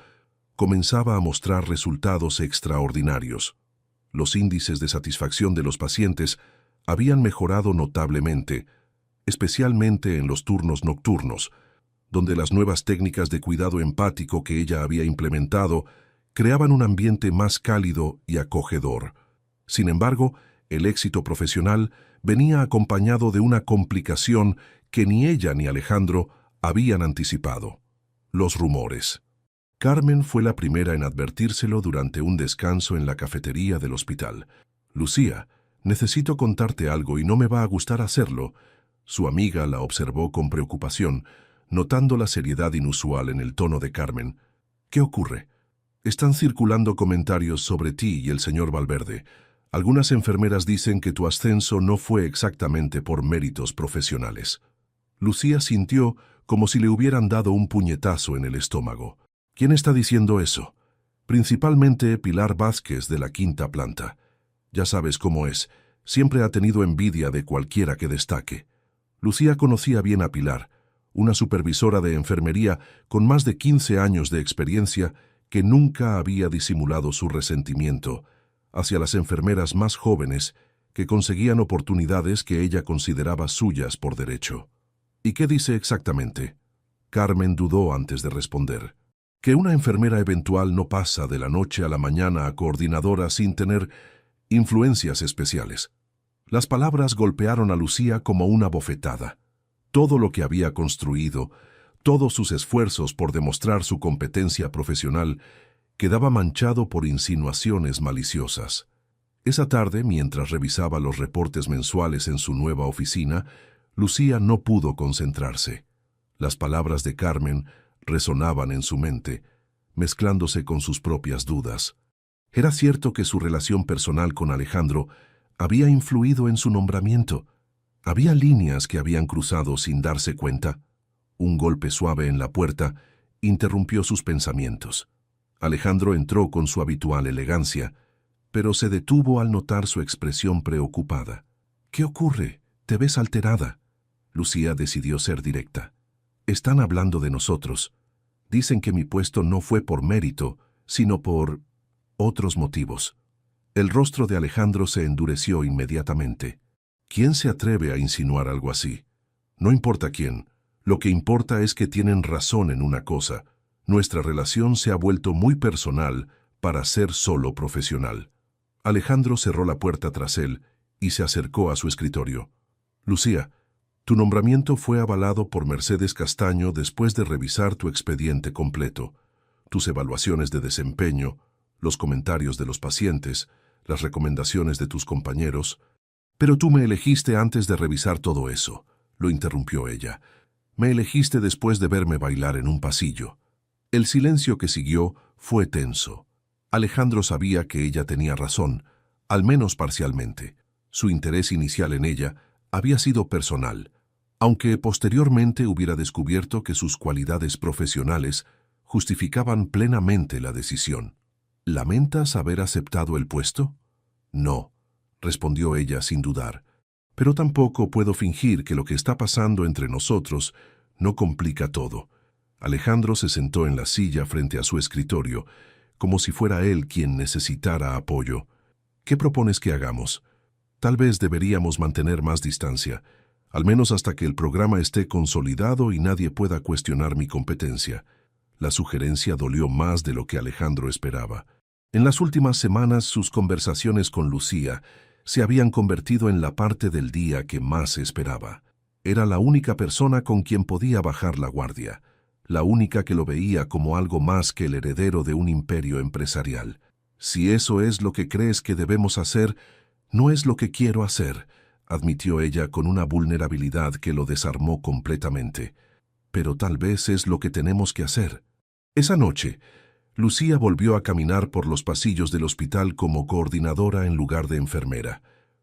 comenzaba a mostrar resultados extraordinarios. Los índices de satisfacción de los pacientes habían mejorado notablemente, especialmente en los turnos nocturnos, donde las nuevas técnicas de cuidado empático que ella había implementado creaban un ambiente más cálido y acogedor. Sin embargo, el éxito profesional venía acompañado de una complicación que ni ella ni Alejandro habían anticipado: los rumores. Carmen fue la primera en advertírselo durante un descanso en la cafetería del hospital. «Lucía, necesito contarte algo y no me va a gustar hacerlo». Su amiga la observó con preocupación, notando la seriedad inusual en el tono de Carmen. «¿Qué ocurre?» «Están circulando comentarios sobre ti y el señor Valverde. Algunas enfermeras dicen que tu ascenso no fue exactamente por méritos profesionales». Lucía sintió como si le hubieran dado un puñetazo en el estómago. «¿Quién está diciendo eso?» «Principalmente Pilar Vázquez, de la quinta planta. Ya sabes cómo es, siempre ha tenido envidia de cualquiera que destaque». Lucía conocía bien a Pilar, una supervisora de enfermería con más de 15 años de experiencia que nunca había disimulado su resentimiento hacia las enfermeras más jóvenes que conseguían oportunidades que ella consideraba suyas por derecho. «¿Y qué dice exactamente?» Carmen dudó antes de responder. «Que una enfermera eventual no pasa de la noche a la mañana a coordinadora sin tener influencias especiales». Las palabras golpearon a Lucía como una bofetada. Todo lo que había construido, todos sus esfuerzos por demostrar su competencia profesional, quedaba manchado por insinuaciones maliciosas. Esa tarde, mientras revisaba los reportes mensuales en su nueva oficina, Lucía no pudo concentrarse. Las palabras de Carmen resonaban en su mente, mezclándose con sus propias dudas. Era cierto que su relación personal con Alejandro había influido en su nombramiento. Había líneas que habían cruzado sin darse cuenta. Un golpe suave en la puerta interrumpió sus pensamientos. Alejandro entró con su habitual elegancia, pero se detuvo al notar su expresión preocupada. «¿Qué ocurre? Te ves alterada». Lucía decidió ser directa. «Están hablando de nosotros. Dicen que mi puesto no fue por mérito, sino por otros motivos». El rostro de Alejandro se endureció inmediatamente. ¿Quién se atreve a insinuar algo así? No importa quién. Lo que importa es que tienen razón en una cosa. Nuestra relación se ha vuelto muy personal para ser solo profesional. Alejandro cerró la puerta tras él y se acercó a su escritorio. «Lucía, tu nombramiento fue avalado por Mercedes Castaño después de revisar tu expediente completo, tus evaluaciones de desempeño, los comentarios de los pacientes, las recomendaciones de tus compañeros. Pero tú me elegiste antes de revisar todo eso», lo interrumpió ella. «Me elegiste después de verme bailar en un pasillo». El silencio que siguió fue tenso. Alejandro sabía que ella tenía razón, al menos parcialmente. Su interés inicial en ella había sido personal. aunque posteriormente hubiera descubierto que sus cualidades profesionales justificaban plenamente la decisión. ¿Lamentas haber aceptado el puesto? No, respondió ella sin dudar, pero tampoco puedo fingir que lo que está pasando entre nosotros no complica todo. Alejandro se sentó en la silla frente a su escritorio, como si fuera él quien necesitara apoyo. ¿Qué propones que hagamos? Tal vez deberíamos mantener más distancia, al menos hasta que el programa esté consolidado y nadie pueda cuestionar mi competencia. La sugerencia dolió más de lo que Alejandro esperaba. En las últimas semanas, sus conversaciones con Lucía se habían convertido en la parte del día que más esperaba. Era la única persona con quien podía bajar la guardia, la única que lo veía como algo más que el heredero de un imperio empresarial. Si eso es lo que crees que debemos hacer, no es lo que quiero hacer, admitió ella con una vulnerabilidad que lo desarmó completamente. Pero tal vez es lo que tenemos que hacer. Esa noche, Lucía volvió a caminar por los pasillos del hospital como coordinadora en lugar de enfermera.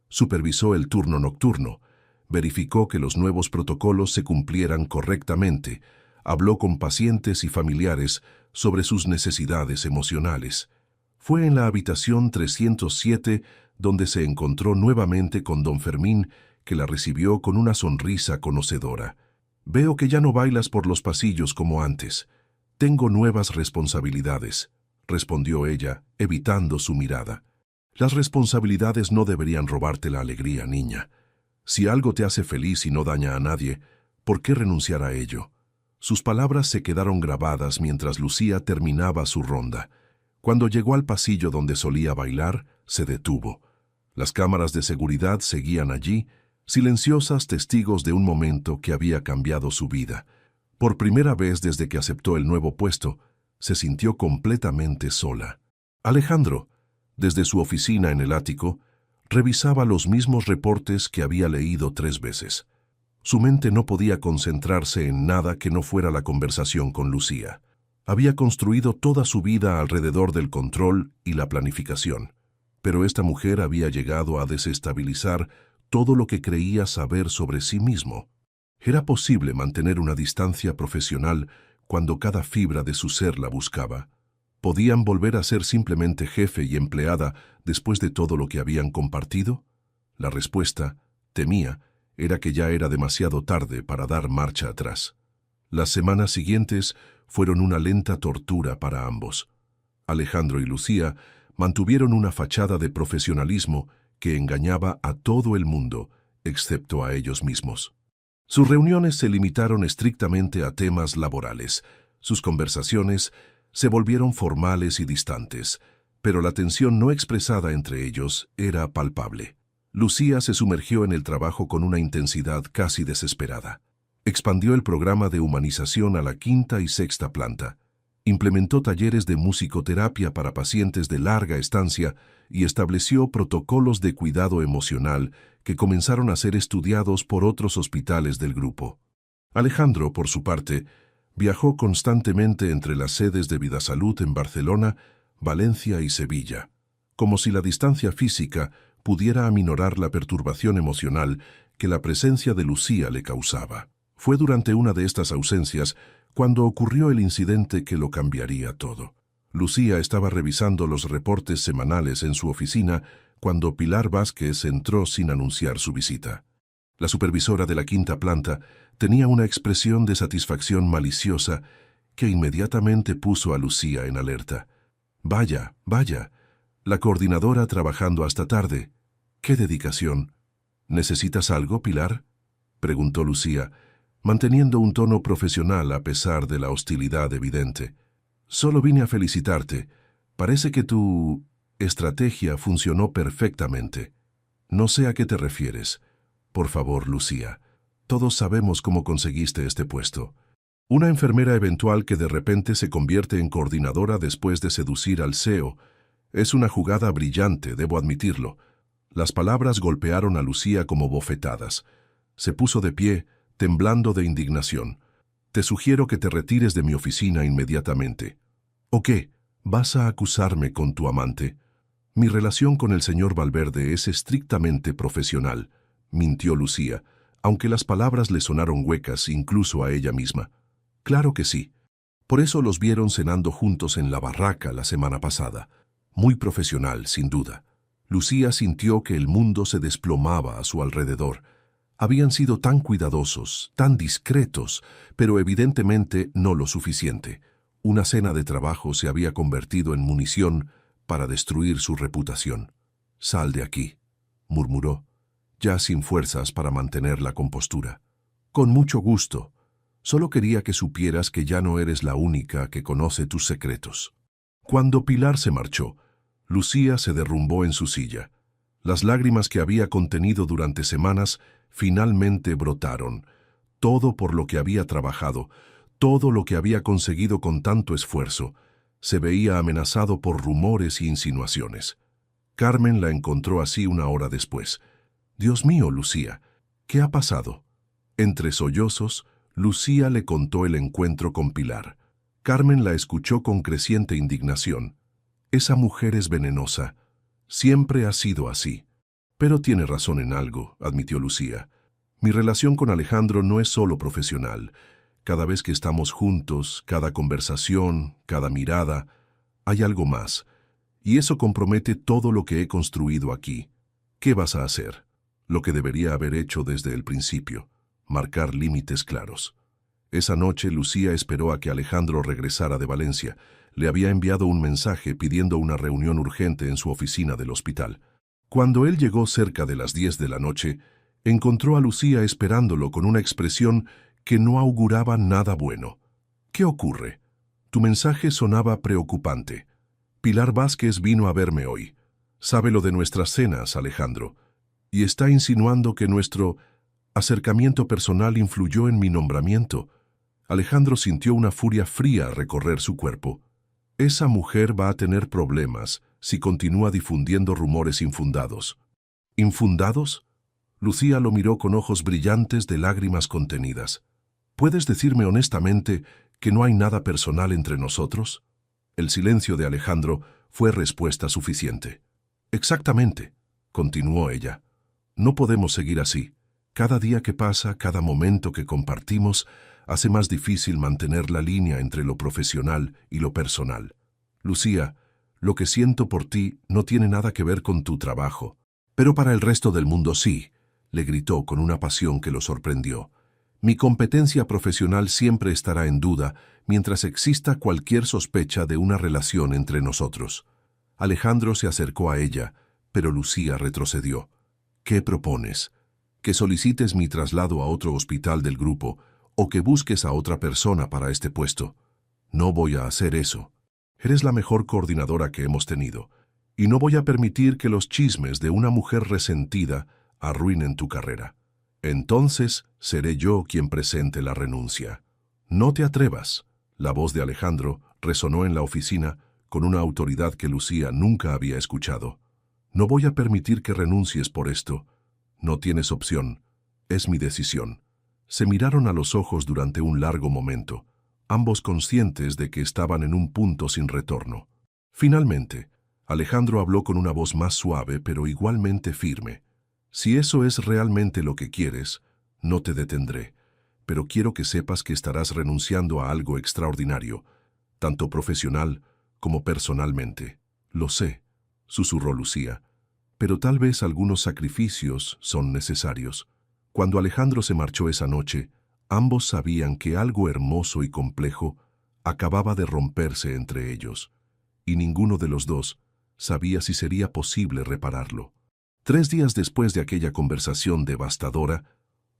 Supervisó el turno nocturno, verificó que los nuevos protocolos se cumplieran correctamente, habló con pacientes y familiares sobre sus necesidades emocionales. Fue en la habitación 307 donde se encontró nuevamente con don Fermín, que la recibió con una sonrisa conocedora. «Veo que ya no bailas por los pasillos como antes. Tengo nuevas responsabilidades», respondió ella, evitando su mirada. «Las responsabilidades no deberían robarte la alegría, niña. Si algo te hace feliz y no daña a nadie, ¿por qué renunciar a ello?». Sus palabras se quedaron grabadas mientras Lucía terminaba su ronda. Cuando llegó al pasillo donde solía bailar, se detuvo. Las cámaras de seguridad seguían allí, silenciosas testigos de un momento que había cambiado su vida. Por primera vez desde que aceptó el nuevo puesto, se sintió completamente sola. Alejandro, desde su oficina en el ático, revisaba los mismos reportes que había leído 3 veces. Su mente no podía concentrarse en nada que no fuera la conversación con Lucía. Había construido toda su vida alrededor del control y la planificación, pero esta mujer había llegado a desestabilizar todo lo que creía saber sobre sí mismo. ¿Era posible mantener una distancia profesional cuando cada fibra de su ser la buscaba? ¿Podían volver a ser simplemente jefe y empleada después de todo lo que habían compartido? La respuesta, temía, era que ya era demasiado tarde para dar marcha atrás. Las semanas siguientes fueron una lenta tortura para ambos. Alejandro y Lucía mantuvieron una fachada de profesionalismo que engañaba a todo el mundo, excepto a ellos mismos. Sus reuniones se limitaron estrictamente a temas laborales. Sus conversaciones se volvieron formales y distantes, pero la tensión no expresada entre ellos era palpable. Lucía se sumergió en el trabajo con una intensidad casi desesperada. Expandió el programa de humanización a la 5ª y 6ª planta. Implementó talleres de musicoterapia para pacientes de larga estancia y estableció protocolos de cuidado emocional que comenzaron a ser estudiados por otros hospitales del grupo. Alejandro, por su parte, viajó constantemente entre las sedes de Vidasalud en Barcelona, Valencia y Sevilla, como si la distancia física pudiera aminorar la perturbación emocional que la presencia de Lucía le causaba. Fue durante una de estas ausencias cuando ocurrió el incidente que lo cambiaría todo. Lucía estaba revisando los reportes semanales en su oficina cuando Pilar Vázquez entró sin anunciar su visita. La supervisora de la 5ª planta tenía una expresión de satisfacción maliciosa que inmediatamente puso a Lucía en alerta. «Vaya, vaya, la coordinadora trabajando hasta tarde. ¡Qué dedicación! ¿Necesitas algo, Pilar?», preguntó Lucía, manteniendo un tono profesional a pesar de la hostilidad evidente. «Solo vine a felicitarte. Parece que tu estrategia funcionó perfectamente. No sé a qué te refieres. Por favor, Lucía, todos sabemos cómo conseguiste este puesto. Una enfermera eventual que de repente se convierte en coordinadora después de seducir al CEO. Es una jugada brillante, debo admitirlo». Las palabras golpearon a Lucía como bofetadas. Se puso de pie, temblando de indignación. «Te sugiero que te retires de mi oficina inmediatamente». «¿O qué? ¿Vas a acusarme con tu amante?». «Mi relación con el señor Valverde es estrictamente profesional», mintió Lucía, aunque las palabras le sonaron huecas incluso a ella misma. Claro que sí. Por eso los vieron cenando juntos en la barraca la semana pasada. Muy profesional, sin duda. Lucía sintió que el mundo se desplomaba a su alrededor. Habían sido tan cuidadosos, tan discretos, pero evidentemente no lo suficiente. Una cena de trabajo se había convertido en munición para destruir su reputación. «Sal de aquí», murmuró, ya sin fuerzas para mantener la compostura. «Con mucho gusto. Solo quería que supieras que ya no eres la única que conoce tus secretos». Cuando Pilar se marchó, Lucía se derrumbó en su silla. Las lágrimas que había contenido durante semanas finalmente brotaron. Todo por lo que había trabajado, todo lo que había conseguido con tanto esfuerzo, se veía amenazado por rumores y insinuaciones. Carmen la encontró así una hora después. «Dios mío, Lucía, ¿qué ha pasado?». Entre sollozos, Lucía le contó el encuentro con Pilar. Carmen la escuchó con creciente indignación. «Esa mujer es venenosa. Siempre ha sido así». «Pero tiene razón en algo», admitió Lucía. «Mi relación con Alejandro no es solo profesional. Cada vez que estamos juntos, cada conversación, cada mirada, hay algo más. Y eso compromete todo lo que he construido aquí. ¿Qué vas a hacer?». Lo que debería haber hecho desde el principio, marcar límites claros. Esa noche Lucía esperó a que Alejandro regresara de Valencia. Le había enviado un mensaje pidiendo una reunión urgente en su oficina del hospital. Cuando él llegó cerca de las 10 de la noche, encontró a Lucía esperándolo con una expresión que no auguraba nada bueno. «¿Qué ocurre?». «Tu mensaje sonaba preocupante. Pilar Vázquez vino a verme hoy. Sabe lo de nuestras cenas, Alejandro, y está insinuando que nuestro acercamiento personal influyó en mi nombramiento». Alejandro sintió una furia fría recorrer su cuerpo. «Esa mujer va a tener problemas si continúa difundiendo rumores infundados». «¿Infundados?». Lucía lo miró con ojos brillantes de lágrimas contenidas. «¿Puedes decirme honestamente que no hay nada personal entre nosotros?». El silencio de Alejandro fue respuesta suficiente. «Exactamente», continuó ella. «No podemos seguir así. Cada día que pasa, cada momento que compartimos, hace más difícil mantener la línea entre lo profesional y lo personal. Lucía, lo que siento por ti no tiene nada que ver con tu trabajo. Pero para el resto del mundo sí», le gritó con una pasión que lo sorprendió. «Mi competencia profesional siempre estará en duda mientras exista cualquier sospecha de una relación entre nosotros». Alejandro se acercó a ella, pero Lucía retrocedió. «¿Qué propones? ¿Que solicites mi traslado a otro hospital del grupo o que busques a otra persona para este puesto?» «No voy a hacer eso. Eres la mejor coordinadora que hemos tenido, y no voy a permitir que los chismes de una mujer resentida arruinen tu carrera. Entonces seré yo quien presente la renuncia». «No te atrevas». La voz de Alejandro resonó en la oficina con una autoridad que Lucía nunca había escuchado. «No voy a permitir que renuncies por esto. No tienes opción. Es mi decisión». Se miraron a los ojos durante un largo momento, ambos conscientes de que estaban en un punto sin retorno. Finalmente, Alejandro habló con una voz más suave pero igualmente firme. «Si eso es realmente lo que quieres, no te detendré, pero quiero que sepas que estarás renunciando a algo extraordinario, tanto profesional como personalmente». «Lo sé», susurró Lucía, «pero tal vez algunos sacrificios son necesarios». Cuando Alejandro se marchó esa noche, ambos sabían que algo hermoso y complejo acababa de romperse entre ellos, y ninguno de los dos sabía si sería posible repararlo. 3 días después de aquella conversación devastadora,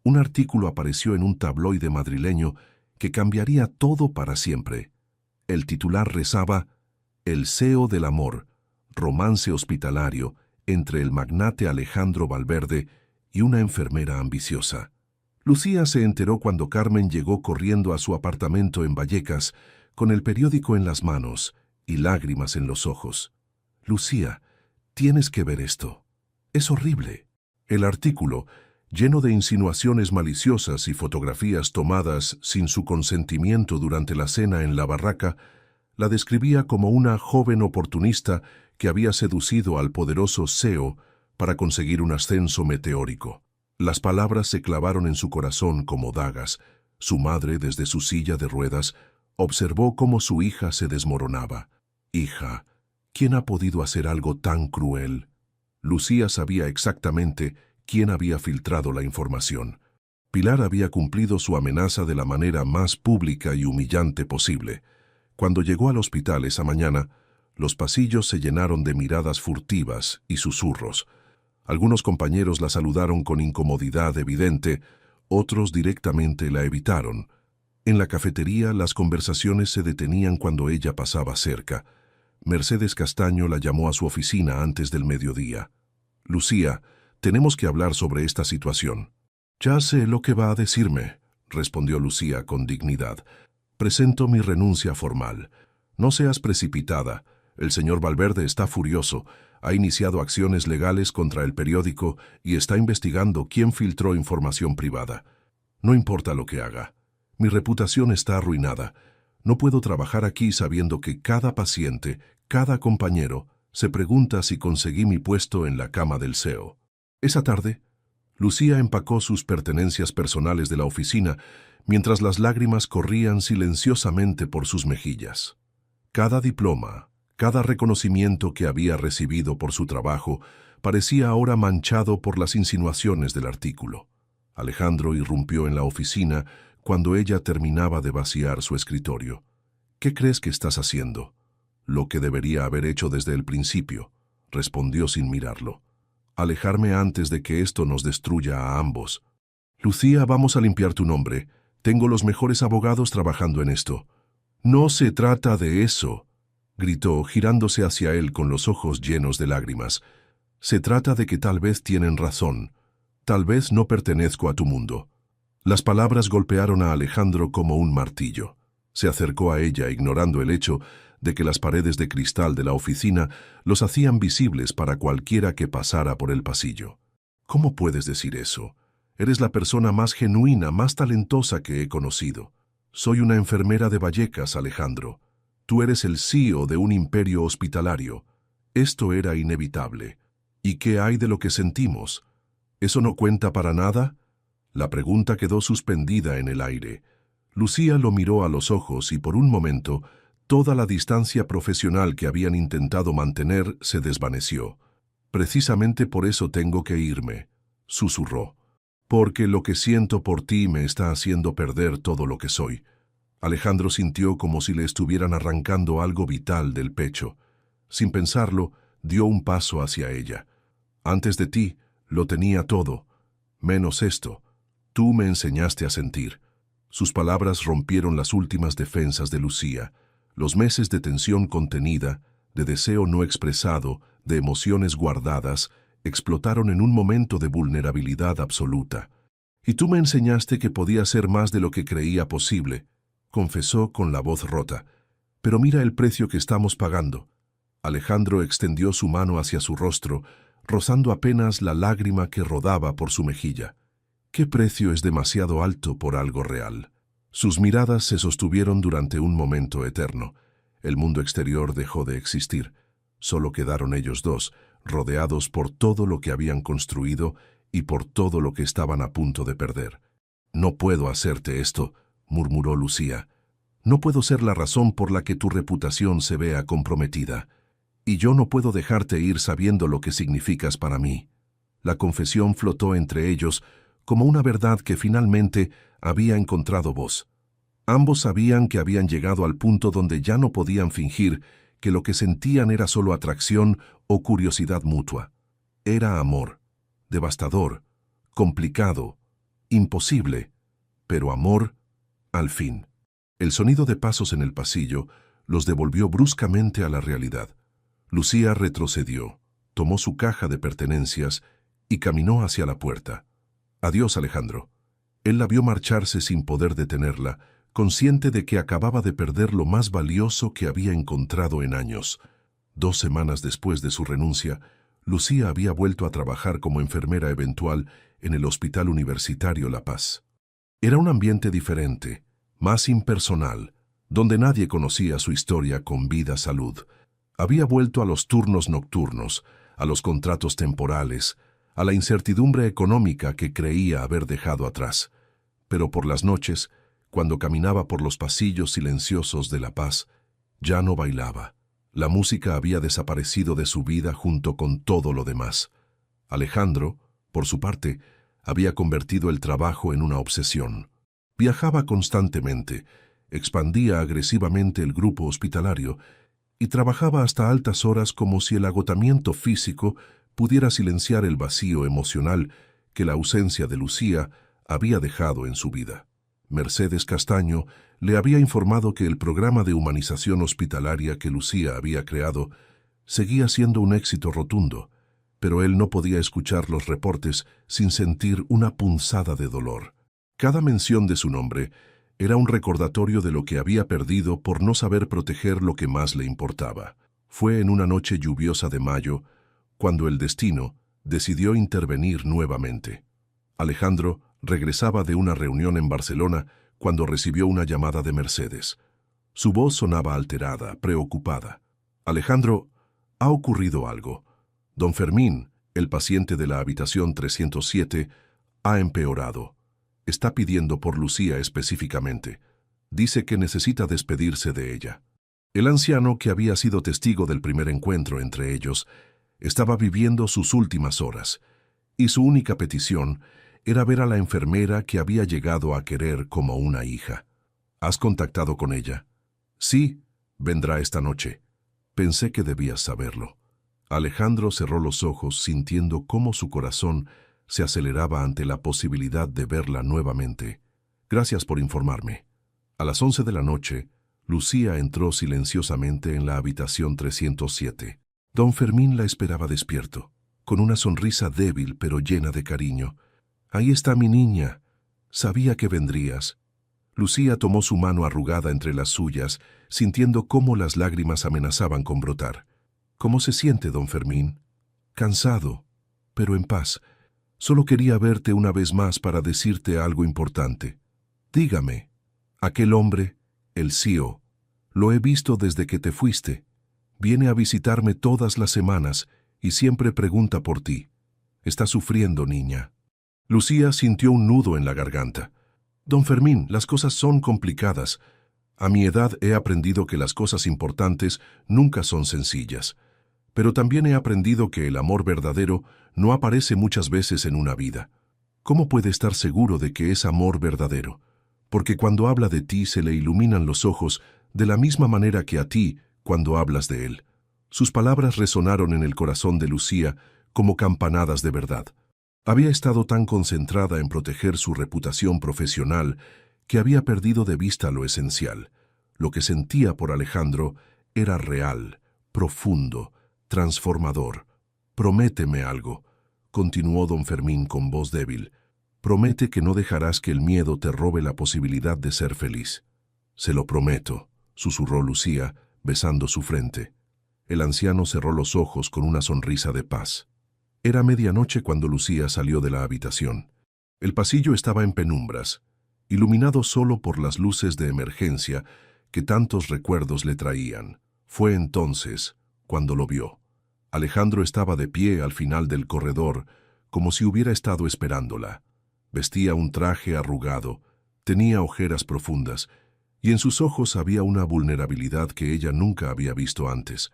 un artículo apareció en un tabloide madrileño que cambiaría todo para siempre. El titular rezaba: «El CEO del amor, romance hospitalario entre el magnate Alejandro Valverde y una enfermera ambiciosa». Lucía se enteró cuando Carmen llegó corriendo a su apartamento en Vallecas, con el periódico en las manos y lágrimas en los ojos. «Lucía, tienes que ver esto. Es horrible». El artículo, lleno de insinuaciones maliciosas y fotografías tomadas sin su consentimiento durante la cena en la barraca, la describía como una joven oportunista que había seducido al poderoso CEO para conseguir un ascenso meteórico. Las palabras se clavaron en su corazón como dagas. Su madre, desde su silla de ruedas, observó cómo su hija se desmoronaba. Hija, ¿quién ha podido hacer algo tan cruel? Lucía sabía exactamente quién había filtrado la información. Pilar había cumplido su amenaza de la manera más pública y humillante posible. Cuando llegó al hospital esa mañana, los pasillos se llenaron de miradas furtivas y susurros. Algunos compañeros la saludaron con incomodidad evidente, otros directamente la evitaron. En la cafetería las conversaciones se detenían cuando ella pasaba cerca. Mercedes Castaño la llamó a su oficina antes del mediodía. «Lucía, tenemos que hablar sobre esta situación». «Ya sé lo que va a decirme», respondió Lucía con dignidad. «Presento mi renuncia formal. No seas precipitada. El señor Valverde está furioso. Ha iniciado acciones legales contra el periódico y está investigando quién filtró información privada. No importa lo que haga. Mi reputación está arruinada. No puedo trabajar aquí sabiendo que cada paciente, cada compañero, se pregunta si conseguí mi puesto en la cama del CEO». Esa tarde, Lucía empacó sus pertenencias personales de la oficina mientras las lágrimas corrían silenciosamente por sus mejillas. Cada diploma, cada reconocimiento que había recibido por su trabajo parecía ahora manchado por las insinuaciones del artículo. Alejandro irrumpió en la oficina cuando ella terminaba de vaciar su escritorio. «¿Qué crees que estás haciendo?» «Lo que debería haber hecho desde el principio», respondió sin mirarlo. «Alejarme antes de que esto nos destruya a ambos». «Lucía, vamos a limpiar tu nombre. Tengo los mejores abogados trabajando en esto». «No se trata de eso», gritó, girándose hacia él con los ojos llenos de lágrimas. «Se trata de que tal vez tienen razón. Tal vez no pertenezco a tu mundo». Las palabras golpearon a Alejandro como un martillo. Se acercó a ella, ignorando el hecho de que las paredes de cristal de la oficina los hacían visibles para cualquiera que pasara por el pasillo. «¿Cómo puedes decir eso? Eres la persona más genuina, más talentosa que he conocido. Soy una enfermera de Vallecas, Alejandro. Tú eres el CEO de un imperio hospitalario. Esto era inevitable. ¿Y qué hay de lo que sentimos? ¿Eso no cuenta para nada?» La pregunta quedó suspendida en el aire. Lucía lo miró a los ojos y por un momento toda la distancia profesional que habían intentado mantener se desvaneció. «Precisamente por eso tengo que irme», susurró. «Porque lo que siento por ti me está haciendo perder todo lo que soy». Alejandro sintió como si le estuvieran arrancando algo vital del pecho. Sin pensarlo, dio un paso hacia ella. «Antes de ti, lo tenía todo, menos esto. Tú me enseñaste a sentir». Sus palabras rompieron las últimas defensas de Lucía. Los meses de tensión contenida, de deseo no expresado, de emociones guardadas, explotaron en un momento de vulnerabilidad absoluta. «Y tú me enseñaste que podía ser más de lo que creía posible», confesó con la voz rota. «Pero mira el precio que estamos pagando». Alejandro extendió su mano hacia su rostro, rozando apenas la lágrima que rodaba por su mejilla. «¿Qué precio es demasiado alto por algo real?» Sus miradas se sostuvieron durante un momento eterno. El mundo exterior dejó de existir. Solo quedaron ellos dos, rodeados por todo lo que habían construido y por todo lo que estaban a punto de perder. «No puedo hacerte esto», murmuró Lucía. «No puedo ser la razón por la que tu reputación se vea comprometida. Y yo no puedo dejarte ir sabiendo lo que significas para mí». La confesión flotó entre ellos como una verdad que finalmente había encontrado voz. Ambos sabían que habían llegado al punto donde ya no podían fingir que lo que sentían era solo atracción o curiosidad mutua. Era amor, devastador, complicado, imposible, pero amor al fin. El sonido de pasos en el pasillo los devolvió bruscamente a la realidad. Lucía retrocedió, tomó su caja de pertenencias y caminó hacia la puerta. «Adiós, Alejandro». Él la vio marcharse sin poder detenerla, consciente de que acababa de perder lo más valioso que había encontrado en años. 2 semanas después de su renuncia, Lucía había vuelto a trabajar como enfermera eventual en el Hospital Universitario La Paz. Era un ambiente diferente, más impersonal, donde nadie conocía su historia con vida-salud. Había vuelto a los turnos nocturnos, a los contratos temporales, a la incertidumbre económica que creía haber dejado atrás. Pero por las noches, cuando caminaba por los pasillos silenciosos de La Paz, ya no bailaba. La música había desaparecido de su vida junto con todo lo demás. Alejandro, por su parte, había convertido el trabajo en una obsesión. Viajaba constantemente, expandía agresivamente el grupo hospitalario y trabajaba hasta altas horas como si el agotamiento físico pudiera silenciar el vacío emocional que la ausencia de Lucía había dejado en su vida. Mercedes Castaño le había informado que el programa de humanización hospitalaria que Lucía había creado seguía siendo un éxito rotundo, pero él no podía escuchar los reportes sin sentir una punzada de dolor. Cada mención de su nombre era un recordatorio de lo que había perdido por no saber proteger lo que más le importaba. Fue en una noche lluviosa de mayo cuando el destino decidió intervenir nuevamente. Alejandro regresaba de una reunión en Barcelona cuando recibió una llamada de Mercedes. Su voz sonaba alterada, preocupada. «Alejandro, ha ocurrido algo. Don Fermín, el paciente de la habitación 307, ha empeorado. Está pidiendo por Lucía específicamente. Dice que necesita despedirse de ella». El anciano, que había sido testigo del primer encuentro entre ellos, estaba viviendo sus últimas horas, y su única petición era ver a la enfermera que había llegado a querer como una hija. «¿Has contactado con ella?» «Sí, vendrá esta noche. Pensé que debías saberlo». Alejandro cerró los ojos sintiendo cómo su corazón se aceleraba ante la posibilidad de verla nuevamente. «Gracias por informarme». A las 11 de la noche, Lucía entró silenciosamente en la habitación 307. Don Fermín la esperaba despierto, con una sonrisa débil pero llena de cariño. «Ahí está mi niña. Sabía que vendrías». Lucía tomó su mano arrugada entre las suyas, sintiendo cómo las lágrimas amenazaban con brotar. «¿Cómo se siente, don Fermín?» «Cansado, pero en paz. Solo quería verte una vez más para decirte algo importante. Dígame, aquel hombre, el CIO, lo he visto desde que te fuiste. Viene a visitarme todas las semanas y siempre pregunta por ti. Está sufriendo, niña». Lucía sintió un nudo en la garganta. «Don Fermín, las cosas son complicadas. A mi edad he aprendido que las cosas importantes nunca son sencillas. Pero también he aprendido que el amor verdadero no aparece muchas veces en una vida. ¿Cómo puede estar seguro de que es amor verdadero? Porque cuando habla de ti se le iluminan los ojos de la misma manera que a ti cuando hablas de él». Sus palabras resonaron en el corazón de Lucía como campanadas de verdad. Había estado tan concentrada en proteger su reputación profesional que había perdido de vista lo esencial. Lo que sentía por Alejandro era real, profundo, transformador. «Prométeme algo», continuó don Fermín con voz débil. «Promete que no dejarás que el miedo te robe la posibilidad de ser feliz». «Se lo prometo», susurró Lucía, besando su frente. El anciano cerró los ojos con una sonrisa de paz. Era medianoche cuando Lucía salió de la habitación. El pasillo estaba en penumbras, iluminado solo por las luces de emergencia que tantos recuerdos le traían. Fue entonces cuando lo vio. Alejandro estaba de pie al final del corredor, como si hubiera estado esperándola. Vestía un traje arrugado, tenía ojeras profundas, y en sus ojos había una vulnerabilidad que ella nunca había visto antes.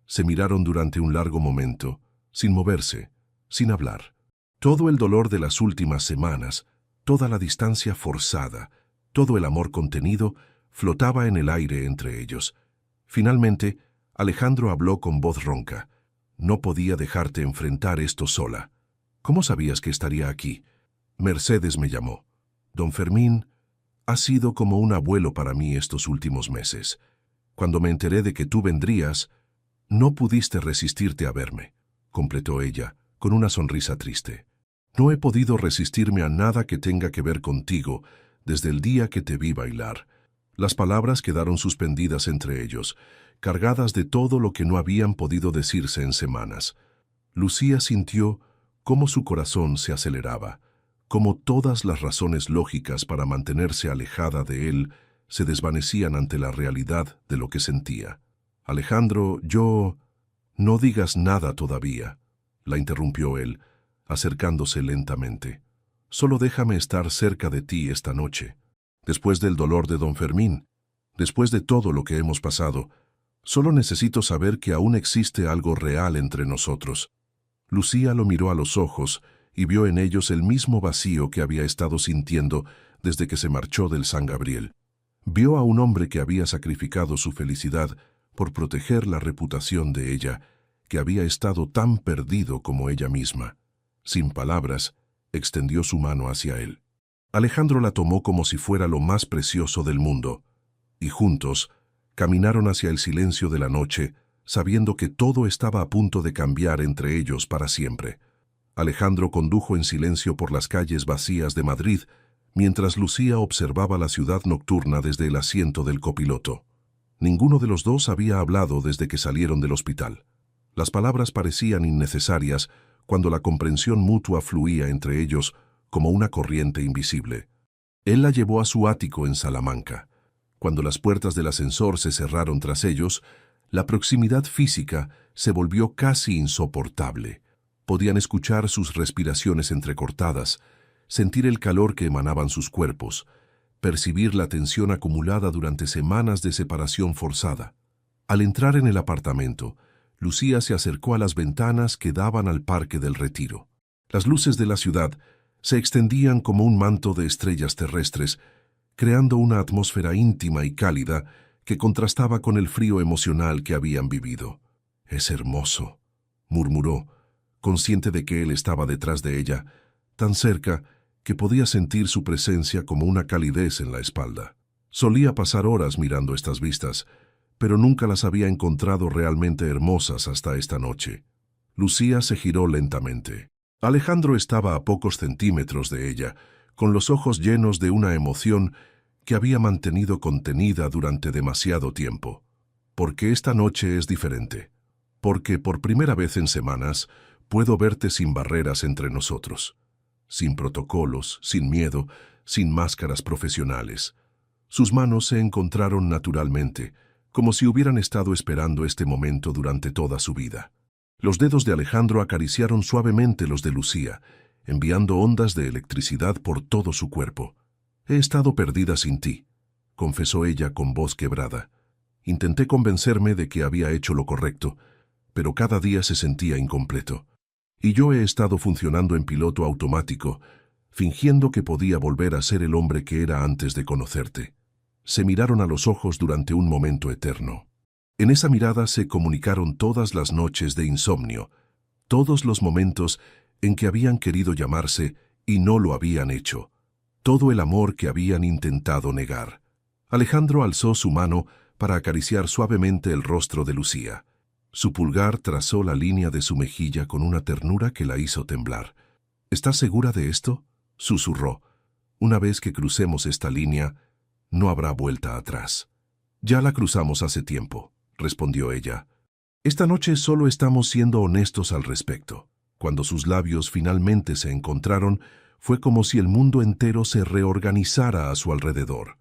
Se miraron durante un largo momento, sin moverse, sin hablar. Todo el dolor de las últimas semanas, toda la distancia forzada, todo el amor contenido, flotaba en el aire entre ellos. Finalmente, Alejandro habló con voz ronca. «No podía dejarte enfrentar esto sola. ¿Cómo sabías que estaría aquí?» «Mercedes me llamó. Don Fermín ha sido como un abuelo para mí estos últimos meses. Cuando me enteré de que tú vendrías, no pudiste resistirte a verme», completó ella, con una sonrisa triste. «No he podido resistirme a nada que tenga que ver contigo desde el día que te vi bailar». Las palabras quedaron suspendidas entre ellos, cargadas de todo lo que no habían podido decirse en semanas. Lucía sintió cómo su corazón se aceleraba, cómo todas las razones lógicas para mantenerse alejada de él se desvanecían ante la realidad de lo que sentía. «Alejandro, yo...» «No digas nada todavía», la interrumpió él. acercándose lentamente. «Solo déjame estar cerca de ti esta noche. Después del dolor de don Fermín, después de todo lo que hemos pasado, solo necesito saber que aún existe algo real entre nosotros». Lucía lo miró a los ojos y vio en ellos el mismo vacío que había estado sintiendo desde que se marchó del San Gabriel. Vio a un hombre que había sacrificado su felicidad por proteger la reputación de ella, que había estado tan perdido como ella misma. Sin palabras, extendió su mano hacia él. Alejandro la tomó como si fuera lo más precioso del mundo, y juntos caminaron hacia el silencio de la noche, sabiendo que todo estaba a punto de cambiar entre ellos para siempre. Alejandro condujo en silencio por las calles vacías de Madrid, mientras Lucía observaba la ciudad nocturna desde el asiento del copiloto. Ninguno de los dos había hablado desde que salieron del hospital. Las palabras parecían innecesarias cuando la comprensión mutua fluía entre ellos como una corriente invisible. Él la llevó a su ático en Salamanca. Cuando las puertas del ascensor se cerraron tras ellos, la proximidad física se volvió casi insoportable. Podían escuchar sus respiraciones entrecortadas, sentir el calor que emanaban sus cuerpos, percibir la tensión acumulada durante semanas de separación forzada. Al entrar en el apartamento, Lucía se acercó a las ventanas que daban al Parque del Retiro. Las luces de la ciudad se extendían como un manto de estrellas terrestres, creando una atmósfera íntima y cálida que contrastaba con el frío emocional que habían vivido. «Es hermoso», murmuró, consciente de que él estaba detrás de ella, tan cerca que podía sentir su presencia como una calidez en la espalda. Solía pasar horas mirando estas vistas, pero nunca las había encontrado realmente hermosas hasta esta noche. Lucía se giró lentamente. Alejandro estaba a pocos centímetros de ella, con los ojos llenos de una emoción que había mantenido contenida durante demasiado tiempo. «Porque esta noche es diferente. Porque por primera vez en semanas puedo verte sin barreras entre nosotros. Sin protocolos, sin miedo, sin máscaras profesionales». Sus manos se encontraron naturalmente, como si hubieran estado esperando este momento durante toda su vida. Los dedos de Alejandro acariciaron suavemente los de Lucía, enviando ondas de electricidad por todo su cuerpo. «He estado perdida sin ti», confesó ella con voz quebrada. «Intenté convencerme de que había hecho lo correcto, pero cada día se sentía incompleto. Y yo he estado funcionando en piloto automático, fingiendo que podía volver a ser el hombre que era antes de conocerte». Se miraron a los ojos durante un momento eterno. En esa mirada se comunicaron todas las noches de insomnio, todos los momentos en que habían querido llamarse y no lo habían hecho, todo el amor que habían intentado negar. Alejandro alzó su mano para acariciar suavemente el rostro de Lucía. Su pulgar trazó la línea de su mejilla con una ternura que la hizo temblar. «¿Estás segura de esto?», susurró. «Una vez que crucemos esta línea, no habrá vuelta atrás». «Ya la cruzamos hace tiempo», respondió ella. «Esta noche solo estamos siendo honestos al respecto». Cuando sus labios finalmente se encontraron, fue como si el mundo entero se reorganizara a su alrededor.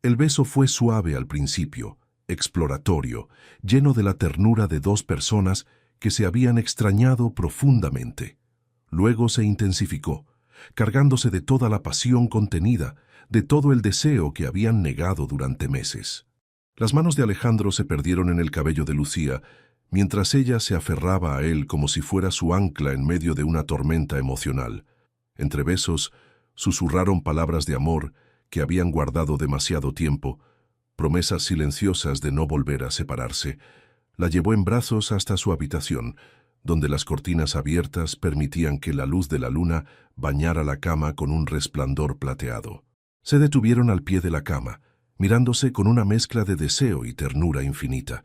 El beso fue suave al principio, exploratorio, lleno de la ternura de dos personas que se habían extrañado profundamente. Luego se intensificó, cargándose de toda la pasión contenida, de todo el deseo que habían negado durante meses. Las manos de Alejandro se perdieron en el cabello de Lucía, mientras ella se aferraba a él como si fuera su ancla en medio de una tormenta emocional. Entre besos, susurraron palabras de amor que habían guardado demasiado tiempo, promesas silenciosas de no volver a separarse. La llevó en brazos hasta su habitación, donde las cortinas abiertas permitían que la luz de la luna bañara la cama con un resplandor plateado. Se detuvieron al pie de la cama, mirándose con una mezcla de deseo y ternura infinita.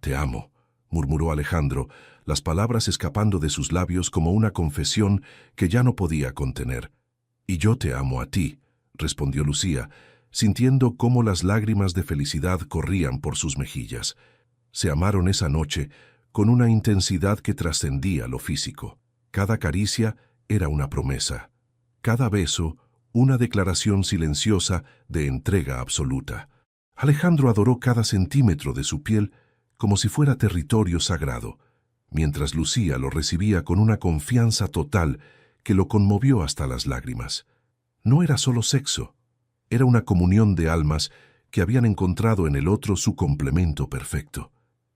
«Te amo», murmuró Alejandro, las palabras escapando de sus labios como una confesión que ya no podía contener. «Y yo te amo a ti», respondió Lucía, sintiendo cómo las lágrimas de felicidad corrían por sus mejillas. Se amaron esa noche con una intensidad que trascendía lo físico. Cada caricia era una promesa, cada beso una declaración silenciosa de entrega absoluta. Alejandro adoró cada centímetro de su piel como si fuera territorio sagrado, mientras Lucía lo recibía con una confianza total que lo conmovió hasta las lágrimas. No era solo sexo, era una comunión de almas que habían encontrado en el otro su complemento perfecto.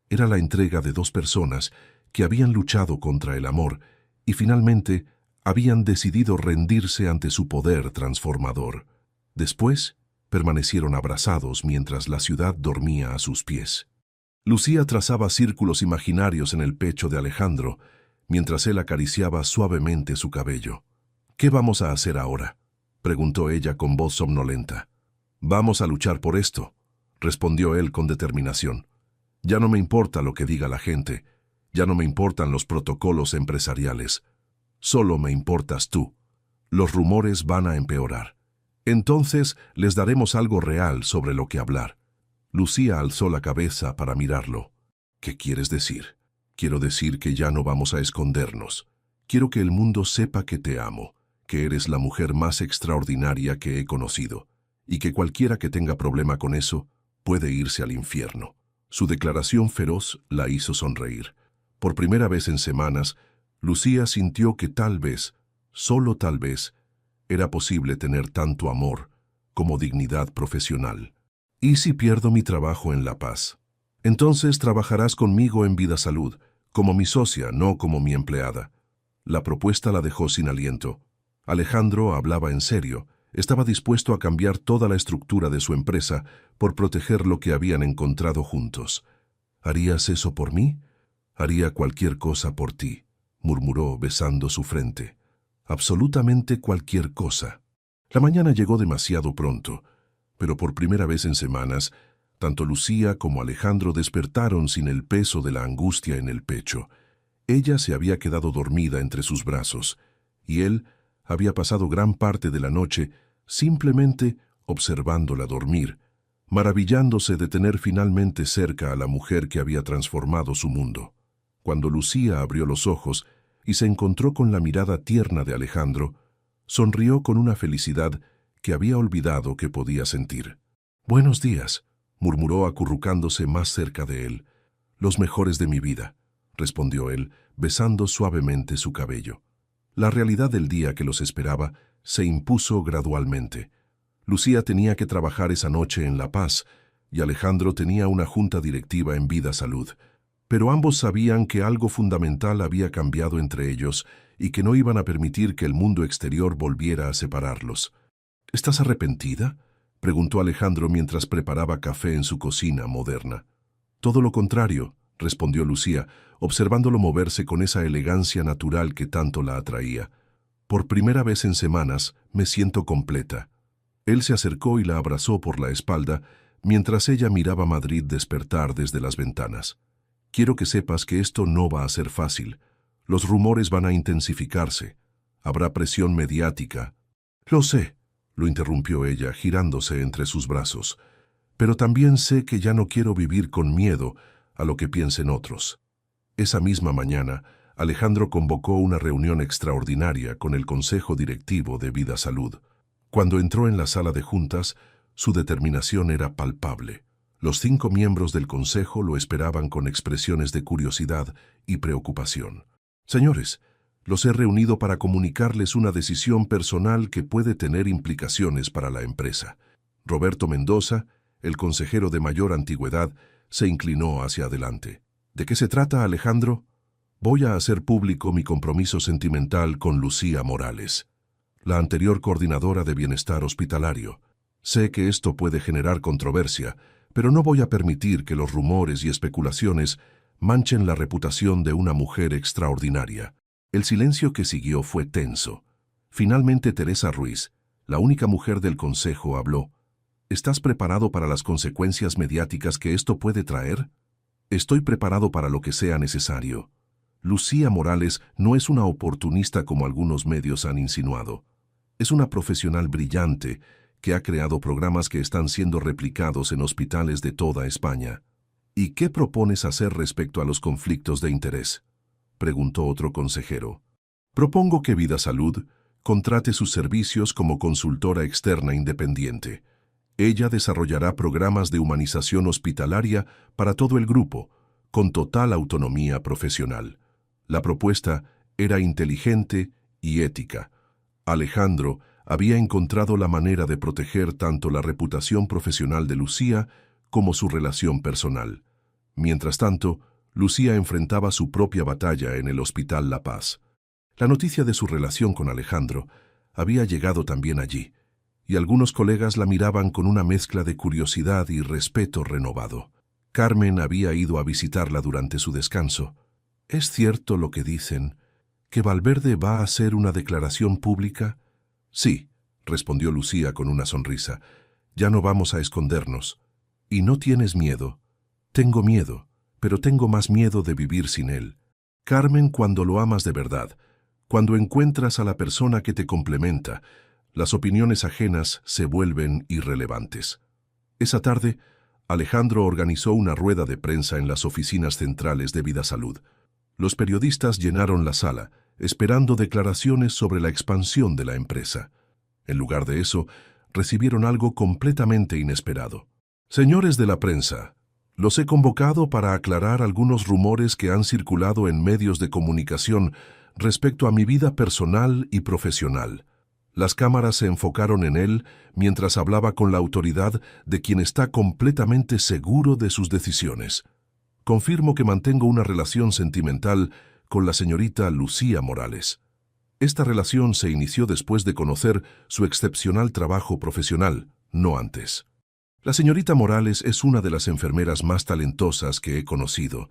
Era la entrega de dos personas que habían luchado contra el amor y finalmente habían decidido rendirse ante su poder transformador. Después, permanecieron abrazados mientras la ciudad dormía a sus pies. Lucía trazaba círculos imaginarios en el pecho de Alejandro, mientras él acariciaba suavemente su cabello. «¿Qué vamos a hacer ahora?», preguntó ella con voz somnolenta. «Vamos a luchar por esto», respondió él con determinación. «Ya no me importa lo que diga la gente, ya no me importan los protocolos empresariales. Solo me importas tú. Los rumores van a empeorar. Entonces les daremos algo real sobre lo que hablar». Lucía alzó la cabeza para mirarlo. «¿Qué quieres decir?». «Quiero decir que ya no vamos a escondernos. Quiero que el mundo sepa que te amo, que eres la mujer más extraordinaria que he conocido, y que cualquiera que tenga problema con eso puede irse al infierno». Su declaración feroz la hizo sonreír. Por primera vez en semanas, Lucía sintió que tal vez, solo tal vez, era posible tener tanto amor como dignidad profesional. «¿Y si pierdo mi trabajo en La Paz? Entonces trabajarás conmigo en Vida Salud, como mi socia, no como mi empleada». La propuesta la dejó sin aliento. Alejandro hablaba en serio. Estaba dispuesto a cambiar toda la estructura de su empresa por proteger lo que habían encontrado juntos. «¿Harías eso por mí?». «Haría cualquier cosa por ti», murmuró besando su frente. «Absolutamente cualquier cosa». La mañana llegó demasiado pronto, pero por primera vez en semanas, tanto Lucía como Alejandro despertaron sin el peso de la angustia en el pecho. Ella se había quedado dormida entre sus brazos, y él había pasado gran parte de la noche simplemente observándola dormir, maravillándose de tener finalmente cerca a la mujer que había transformado su mundo. Cuando Lucía abrió los ojos y se encontró con la mirada tierna de Alejandro, sonrió con una felicidad que había olvidado que podía sentir. «Buenos días», murmuró acurrucándose más cerca de él. «Los mejores de mi vida», respondió él, besando suavemente su cabello. La realidad del día que los esperaba se impuso gradualmente. Lucía tenía que trabajar esa noche en La Paz y Alejandro tenía una junta directiva en Vida Salud. Pero ambos sabían que algo fundamental había cambiado entre ellos y que no iban a permitir que el mundo exterior volviera a separarlos. «¿Estás arrepentida?», preguntó Alejandro mientras preparaba café en su cocina moderna. «Todo lo contrario», respondió Lucía, observándolo moverse con esa elegancia natural que tanto la atraía. «Por primera vez en semanas me siento completa». Él se acercó y la abrazó por la espalda mientras ella miraba Madrid despertar desde las ventanas. «Quiero que sepas que esto no va a ser fácil. Los rumores van a intensificarse. Habrá presión mediática». «Lo sé», lo interrumpió ella, girándose entre sus brazos. «Pero también sé que ya no quiero vivir con miedo a lo que piensen otros». Esa misma mañana, Alejandro convocó una reunión extraordinaria con el Consejo Directivo de Vida Salud. Cuando entró en la sala de juntas, su determinación era palpable. Los 5 miembros del consejo lo esperaban con expresiones de curiosidad y preocupación. «Señores, los he reunido para comunicarles una decisión personal que puede tener implicaciones para la empresa». Roberto Mendoza, el consejero de mayor antigüedad, se inclinó hacia adelante. «¿De qué se trata, Alejandro?». «Voy a hacer público mi compromiso sentimental con Lucía Morales, la anterior coordinadora de bienestar hospitalario. Sé que esto puede generar controversia, pero no voy a permitir que los rumores y especulaciones manchen la reputación de una mujer extraordinaria». El silencio que siguió fue tenso. Finalmente Teresa Ruiz, la única mujer del consejo, habló. «¿Estás preparado para las consecuencias mediáticas que esto puede traer?». «Estoy preparado para lo que sea necesario. Lucía Morales no es una oportunista como algunos medios han insinuado. Es una profesional brillante que ha creado programas que están siendo replicados en hospitales de toda España». «¿Y qué propones hacer respecto a los conflictos de interés?», preguntó otro consejero. «Propongo que Vida Salud contrate sus servicios como consultora externa independiente. Ella desarrollará programas de humanización hospitalaria para todo el grupo, con total autonomía profesional». La propuesta era inteligente y ética. Alejandro había encontrado la manera de proteger tanto la reputación profesional de Lucía como su relación personal. Mientras tanto, Lucía enfrentaba su propia batalla en el Hospital La Paz. La noticia de su relación con Alejandro había llegado también allí, y algunos colegas la miraban con una mezcla de curiosidad y respeto renovado. Carmen había ido a visitarla durante su descanso. ¿Es cierto lo que dicen, que Valverde va a hacer una declaración pública? Sí, respondió Lucía con una sonrisa. Ya no vamos a escondernos. ¿Y no tienes miedo? Tengo miedo, pero tengo más miedo de vivir sin él. Carmen, cuando lo amas de verdad, cuando encuentras a la persona que te complementa, las opiniones ajenas se vuelven irrelevantes. Esa tarde, Alejandro organizó una rueda de prensa en las oficinas centrales de Vidasalud. Los periodistas llenaron la sala, esperando declaraciones sobre la expansión de la empresa. En lugar de eso, recibieron algo completamente inesperado. Señores de la prensa, los he convocado para aclarar algunos rumores que han circulado en medios de comunicación respecto a mi vida personal y profesional. Las cámaras se enfocaron en él mientras hablaba con la autoridad de quien está completamente seguro de sus decisiones. Confirmo que mantengo una relación sentimental con la señorita Lucía Morales. Esta relación se inició después de conocer su excepcional trabajo profesional, no antes. La señorita Morales es una de las enfermeras más talentosas que he conocido,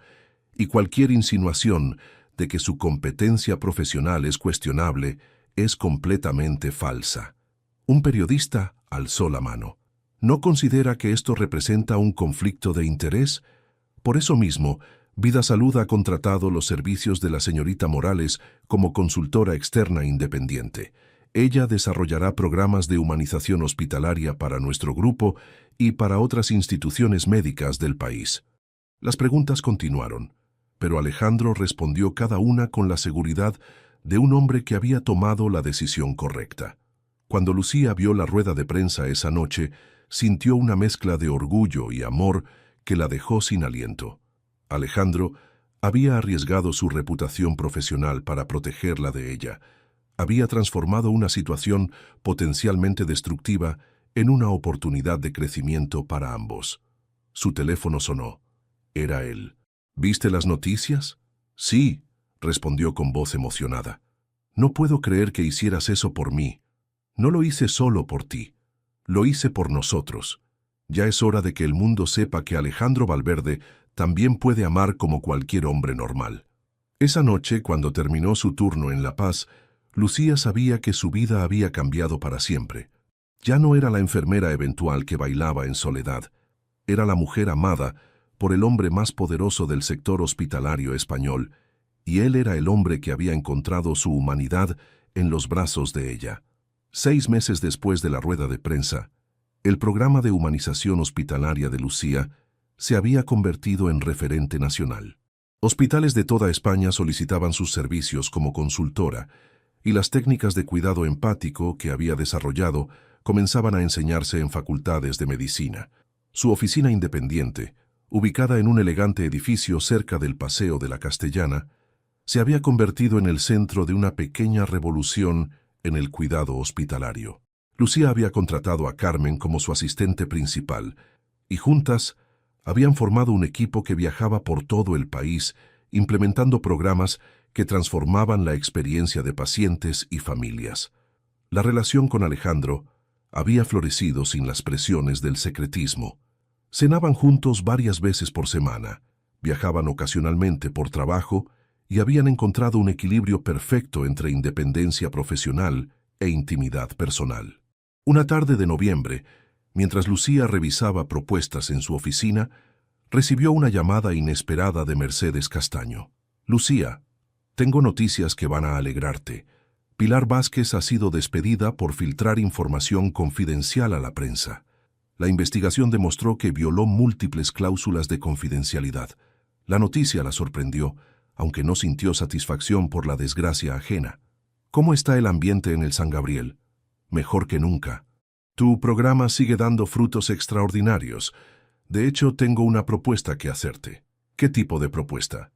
y cualquier insinuación de que su competencia profesional es cuestionable es completamente falsa. Un periodista alzó la mano. ¿No considera que esto representa un conflicto de interés? Por eso mismo, Vidasalud ha contratado los servicios de la señorita Morales como consultora externa independiente. Ella desarrollará programas de humanización hospitalaria para nuestro grupo y para otras instituciones médicas del país. Las preguntas continuaron, pero Alejandro respondió cada una con la seguridad de un hombre que había tomado la decisión correcta. Cuando Lucía vio la rueda de prensa esa noche, sintió una mezcla de orgullo y amor que la dejó sin aliento. Alejandro había arriesgado su reputación profesional para protegerla de ella. Había transformado una situación potencialmente destructiva en una oportunidad de crecimiento para ambos. Su teléfono sonó. Era él. ¿Viste las noticias? Sí, respondió con voz emocionada. No puedo creer que hicieras eso por mí. No lo hice solo por ti. Lo hice por nosotros. Ya es hora de que el mundo sepa que Alejandro Valverde también puede amar como cualquier hombre normal. Esa noche, cuando terminó su turno en La Paz, Lucía sabía que su vida había cambiado para siempre. Ya no era la enfermera eventual que bailaba en soledad. Era la mujer amada por el hombre más poderoso del sector hospitalario español, y él era el hombre que había encontrado su humanidad en los brazos de ella. 6 meses después de la rueda de prensa, el programa de humanización hospitalaria de Lucía se había convertido en referente nacional. Hospitales de toda España solicitaban sus servicios como consultora, y las técnicas de cuidado empático que había desarrollado comenzaban a enseñarse en facultades de medicina. Su oficina independiente, ubicada en un elegante edificio cerca del Paseo de la Castellana, se había convertido en el centro de una pequeña revolución en el cuidado hospitalario. Lucía había contratado a Carmen como su asistente principal, y juntas habían formado un equipo que viajaba por todo el país, implementando programas que transformaban la experiencia de pacientes y familias. La relación con Alejandro había florecido sin las presiones del secretismo. Cenaban juntos varias veces por semana, viajaban ocasionalmente por trabajo y habían encontrado un equilibrio perfecto entre independencia profesional e intimidad personal. Una tarde de noviembre, mientras Lucía revisaba propuestas en su oficina, recibió una llamada inesperada de Mercedes Castaño. Lucía, tengo noticias que van a alegrarte. Pilar Vázquez ha sido despedida por filtrar información confidencial a la prensa. La investigación demostró que violó múltiples cláusulas de confidencialidad. La noticia la sorprendió, aunque no sintió satisfacción por la desgracia ajena. ¿Cómo está el ambiente en el San Gabriel? Mejor que nunca. Tu programa sigue dando frutos extraordinarios. De hecho, tengo una propuesta que hacerte. ¿Qué tipo de propuesta?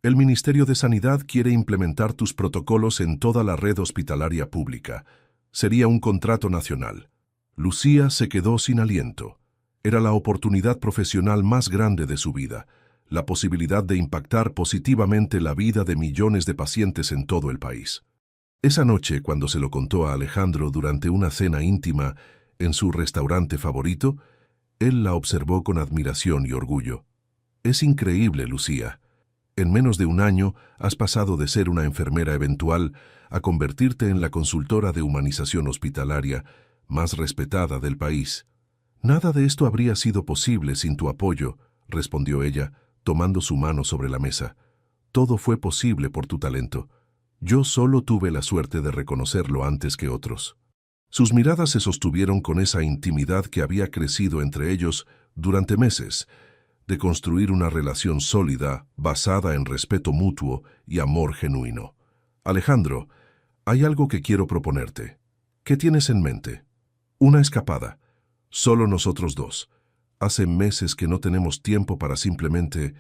El Ministerio de Sanidad quiere implementar tus protocolos en toda la red hospitalaria pública. Sería un contrato nacional. Lucía se quedó sin aliento. Era la oportunidad profesional más grande de su vida, la posibilidad de impactar positivamente la vida de millones de pacientes en todo el país. Esa noche, cuando se lo contó a Alejandro durante una cena íntima en su restaurante favorito, él la observó con admiración y orgullo. Es increíble, Lucía. En menos de un año has pasado de ser una enfermera eventual a convertirte en la consultora de humanización hospitalaria más respetada del país. Nada de esto habría sido posible sin tu apoyo, respondió ella, tomando su mano sobre la mesa. Todo fue posible por tu talento. Yo solo tuve la suerte de reconocerlo antes que otros. Sus miradas se sostuvieron con esa intimidad que había crecido entre ellos durante meses, de construir una relación sólida, basada en respeto mutuo y amor genuino. Alejandro, hay algo que quiero proponerte. ¿Qué tienes en mente? Una escapada. Solo nosotros dos. Hace meses que no tenemos tiempo para simplemente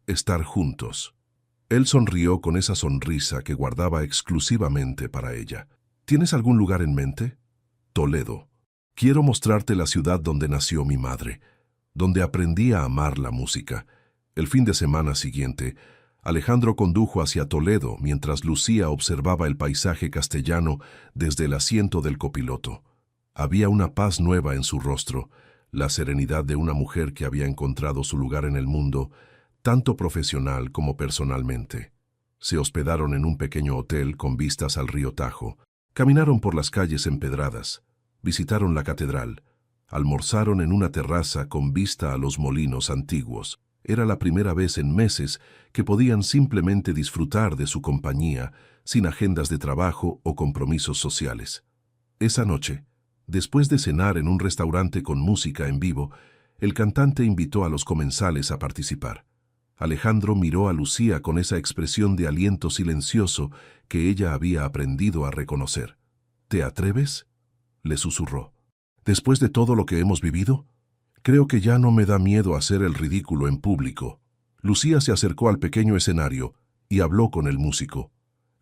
estar juntos. Él sonrió con esa sonrisa que guardaba exclusivamente para ella. ¿Tienes algún lugar en mente? Toledo. Quiero mostrarte la ciudad donde nació mi madre, donde aprendí a amar la música. El fin de semana siguiente, Alejandro condujo hacia Toledo mientras Lucía observaba el paisaje castellano desde el asiento del copiloto. Había una paz nueva en su rostro, la serenidad de una mujer que había encontrado su lugar en el mundo, tanto profesional como personalmente. Se hospedaron en un pequeño hotel con vistas al río Tajo, caminaron por las calles empedradas, visitaron la catedral, almorzaron en una terraza con vista a los molinos antiguos. Era la primera vez en meses que podían simplemente disfrutar de su compañía, sin agendas de trabajo o compromisos sociales. Esa noche, después de cenar en un restaurante con música en vivo, el cantante invitó a los comensales a participar. Alejandro miró a Lucía con esa expresión de aliento silencioso que ella había aprendido a reconocer. ¿Te atreves?, le susurró. Después de todo lo que hemos vivido, creo que ya no me da miedo hacer el ridículo en público. Lucía se acercó al pequeño escenario y habló con el músico.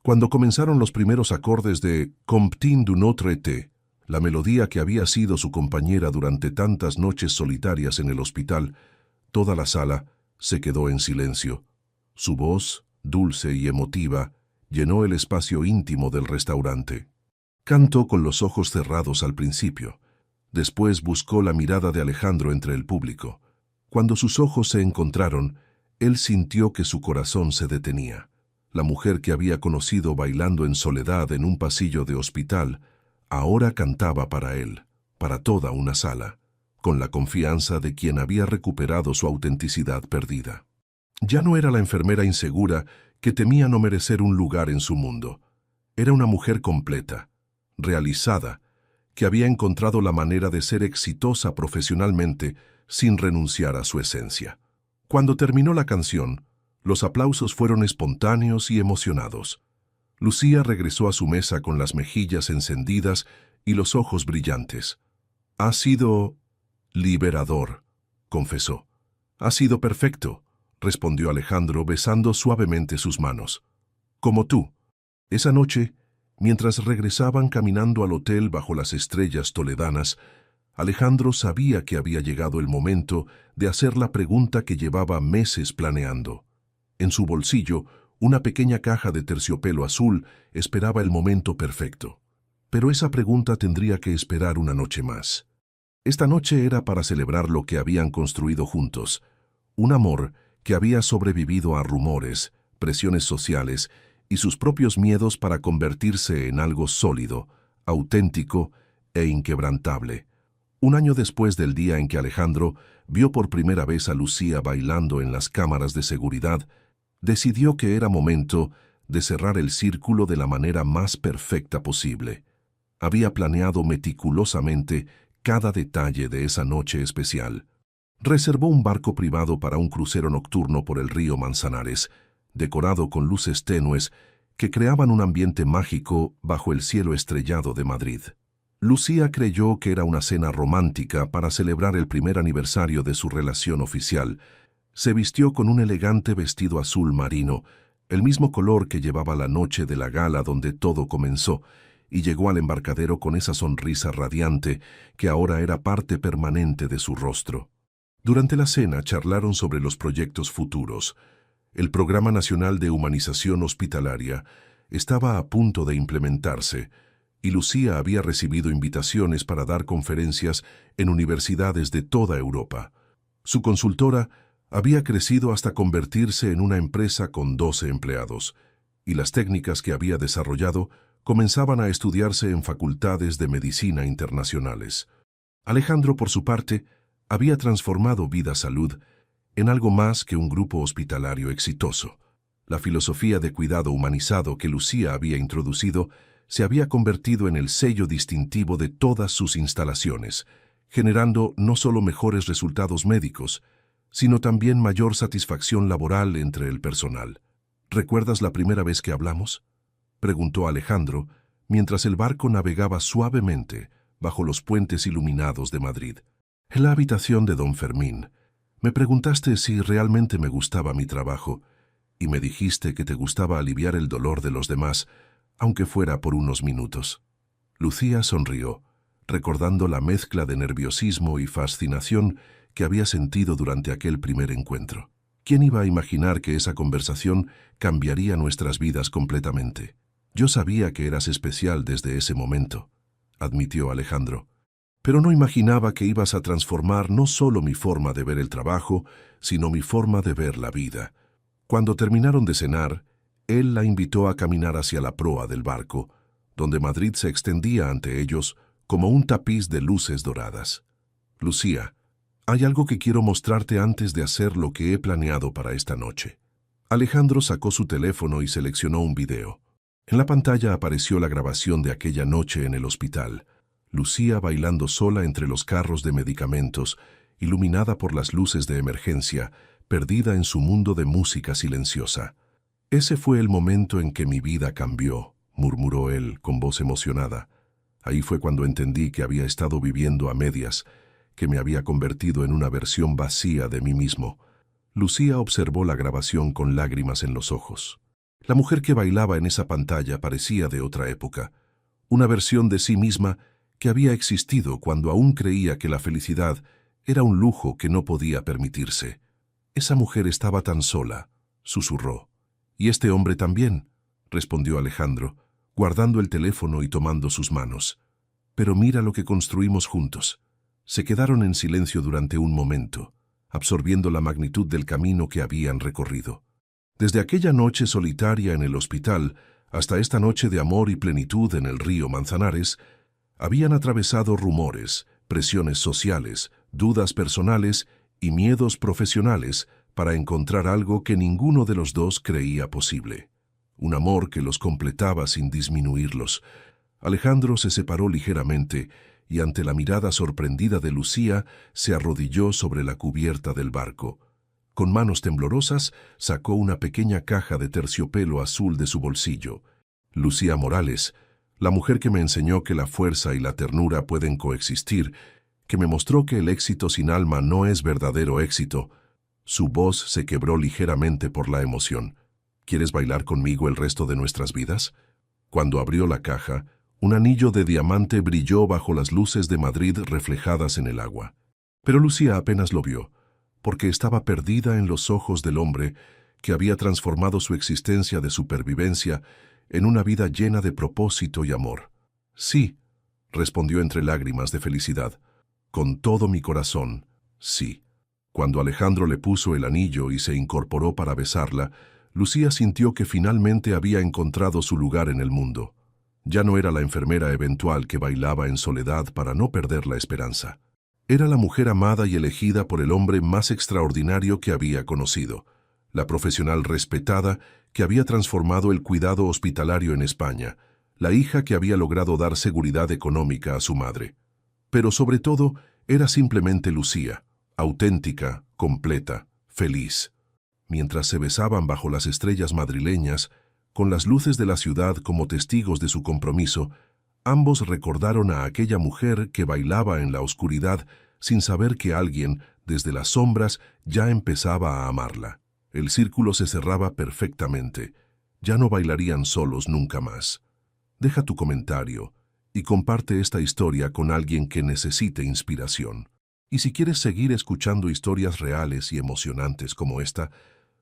Cuando comenzaron los primeros acordes de Comptine d'un autre été, la melodía que había sido su compañera durante tantas noches solitarias en el hospital, toda la sala se quedó en silencio. Su voz, dulce y emotiva, llenó el espacio íntimo del restaurante. Cantó con los ojos cerrados al principio. Después buscó la mirada de Alejandro entre el público. Cuando sus ojos se encontraron, él sintió que su corazón se detenía. La mujer que había conocido bailando en soledad en un pasillo de hospital, ahora cantaba para él, para toda una sala, con la confianza de quien había recuperado su autenticidad perdida. Ya no era la enfermera insegura que temía no merecer un lugar en su mundo. Era una mujer completa, realizada, que había encontrado la manera de ser exitosa profesionalmente sin renunciar a su esencia. Cuando terminó la canción, los aplausos fueron espontáneos y emocionados. Lucía regresó a su mesa con las mejillas encendidas y los ojos brillantes. «Ha sido liberador», confesó. «Ha sido perfecto», respondió Alejandro besando suavemente sus manos. «Como tú». Esa noche, mientras regresaban caminando al hotel bajo las estrellas toledanas, Alejandro sabía que había llegado el momento de hacer la pregunta que llevaba meses planeando. En su bolsillo, una pequeña caja de terciopelo azul esperaba el momento perfecto. Pero esa pregunta tendría que esperar una noche más. Esta noche era para celebrar lo que habían construido juntos, un amor que había sobrevivido a rumores, presiones sociales y sus propios miedos para convertirse en algo sólido, auténtico e inquebrantable. Un año después del día en que Alejandro vio por primera vez a Lucía bailando en las cámaras de seguridad, decidió que era momento de cerrar el círculo de la manera más perfecta posible. Había planeado meticulosamente cada detalle de esa noche especial. Reservó un barco privado para un crucero nocturno por el río Manzanares, decorado con luces tenues que creaban un ambiente mágico bajo el cielo estrellado de Madrid. Lucía creyó que era una cena romántica para celebrar el primer aniversario de su relación oficial. Se vistió con un elegante vestido azul marino, el mismo color que llevaba la noche de la gala donde todo comenzó, y llegó al embarcadero con esa sonrisa radiante que ahora era parte permanente de su rostro. Durante la cena charlaron sobre los proyectos futuros. El Programa Nacional de Humanización Hospitalaria estaba a punto de implementarse, y Lucía había recibido invitaciones para dar conferencias en universidades de toda Europa. Su consultora había crecido hasta convertirse en una empresa con 12 empleados, y las técnicas que había desarrollado comenzaban a estudiarse en facultades de medicina internacionales. Alejandro, por su parte, había transformado Vida Salud en algo más que un grupo hospitalario exitoso. La filosofía de cuidado humanizado que Lucía había introducido se había convertido en el sello distintivo de todas sus instalaciones, generando no solo mejores resultados médicos, sino también mayor satisfacción laboral entre el personal. ¿Recuerdas la primera vez que hablamos?, preguntó Alejandro, mientras el barco navegaba suavemente bajo los puentes iluminados de Madrid. En la habitación de don Fermín, me preguntaste si realmente me gustaba mi trabajo, y me dijiste que te gustaba aliviar el dolor de los demás, aunque fuera por unos minutos. Lucía sonrió, recordando la mezcla de nerviosismo y fascinación que había sentido durante aquel primer encuentro. ¿Quién iba a imaginar que esa conversación cambiaría nuestras vidas completamente? Yo sabía que eras especial desde ese momento, admitió Alejandro, pero no imaginaba que ibas a transformar no solo mi forma de ver el trabajo, sino mi forma de ver la vida. Cuando terminaron de cenar, él la invitó a caminar hacia la proa del barco, donde Madrid se extendía ante ellos como un tapiz de luces doradas. Lucía, hay algo que quiero mostrarte antes de hacer lo que he planeado para esta noche. Alejandro sacó su teléfono y seleccionó un video. En la pantalla apareció la grabación de aquella noche en el hospital. Lucía bailando sola entre los carros de medicamentos, iluminada por las luces de emergencia, perdida en su mundo de música silenciosa. Ese fue el momento en que mi vida cambió, murmuró él con voz emocionada. Ahí fue cuando entendí que había estado viviendo a medias, que me había convertido en una versión vacía de mí mismo. Lucía observó la grabación con lágrimas en los ojos. La mujer que bailaba en esa pantalla parecía de otra época, una versión de sí misma que había existido cuando aún creía que la felicidad era un lujo que no podía permitirse. Esa mujer estaba tan sola, susurró. «¿Y este hombre también?», respondió Alejandro, guardando el teléfono y tomando sus manos. «Pero mira lo que construimos juntos». Se quedaron en silencio durante un momento, absorbiendo la magnitud del camino que habían recorrido. Desde aquella noche solitaria en el hospital hasta esta noche de amor y plenitud en el río Manzanares, habían atravesado rumores, presiones sociales, dudas personales y miedos profesionales para encontrar algo que ninguno de los dos creía posible. Un amor que los completaba sin disminuirlos. Alejandro se separó ligeramente y ante la mirada sorprendida de Lucía se arrodilló sobre la cubierta del barco. Con manos temblorosas sacó una pequeña caja de terciopelo azul de su bolsillo. Lucía Morales, la mujer que me enseñó que la fuerza y la ternura pueden coexistir, que me mostró que el éxito sin alma no es verdadero éxito. Su voz se quebró ligeramente por la emoción. ¿Quieres bailar conmigo el resto de nuestras vidas? Cuando abrió la caja, un anillo de diamante brilló bajo las luces de Madrid reflejadas en el agua. Pero Lucía apenas lo vio, porque estaba perdida en los ojos del hombre que había transformado su existencia de supervivencia en una vida llena de propósito y amor. «Sí», respondió entre lágrimas de felicidad, «con todo mi corazón, sí». Cuando Alejandro le puso el anillo y se incorporó para besarla, Lucía sintió que finalmente había encontrado su lugar en el mundo. Ya no era la enfermera eventual que bailaba en soledad para no perder la esperanza. Era la mujer amada y elegida por el hombre más extraordinario que había conocido, la profesional respetada que había transformado el cuidado hospitalario en España, la hija que había logrado dar seguridad económica a su madre. Pero sobre todo, era simplemente Lucía, auténtica, completa, feliz. Mientras se besaban bajo las estrellas madrileñas, con las luces de la ciudad como testigos de su compromiso, ambos recordaron a aquella mujer que bailaba en la oscuridad sin saber que alguien, desde las sombras, ya empezaba a amarla. El círculo se cerraba perfectamente. Ya no bailarían solos nunca más. Deja tu comentario y comparte esta historia con alguien que necesite inspiración. Y si quieres seguir escuchando historias reales y emocionantes como esta,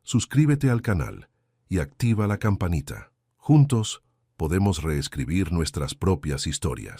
suscríbete al canal y activa la campanita. Juntos podemos reescribir nuestras propias historias.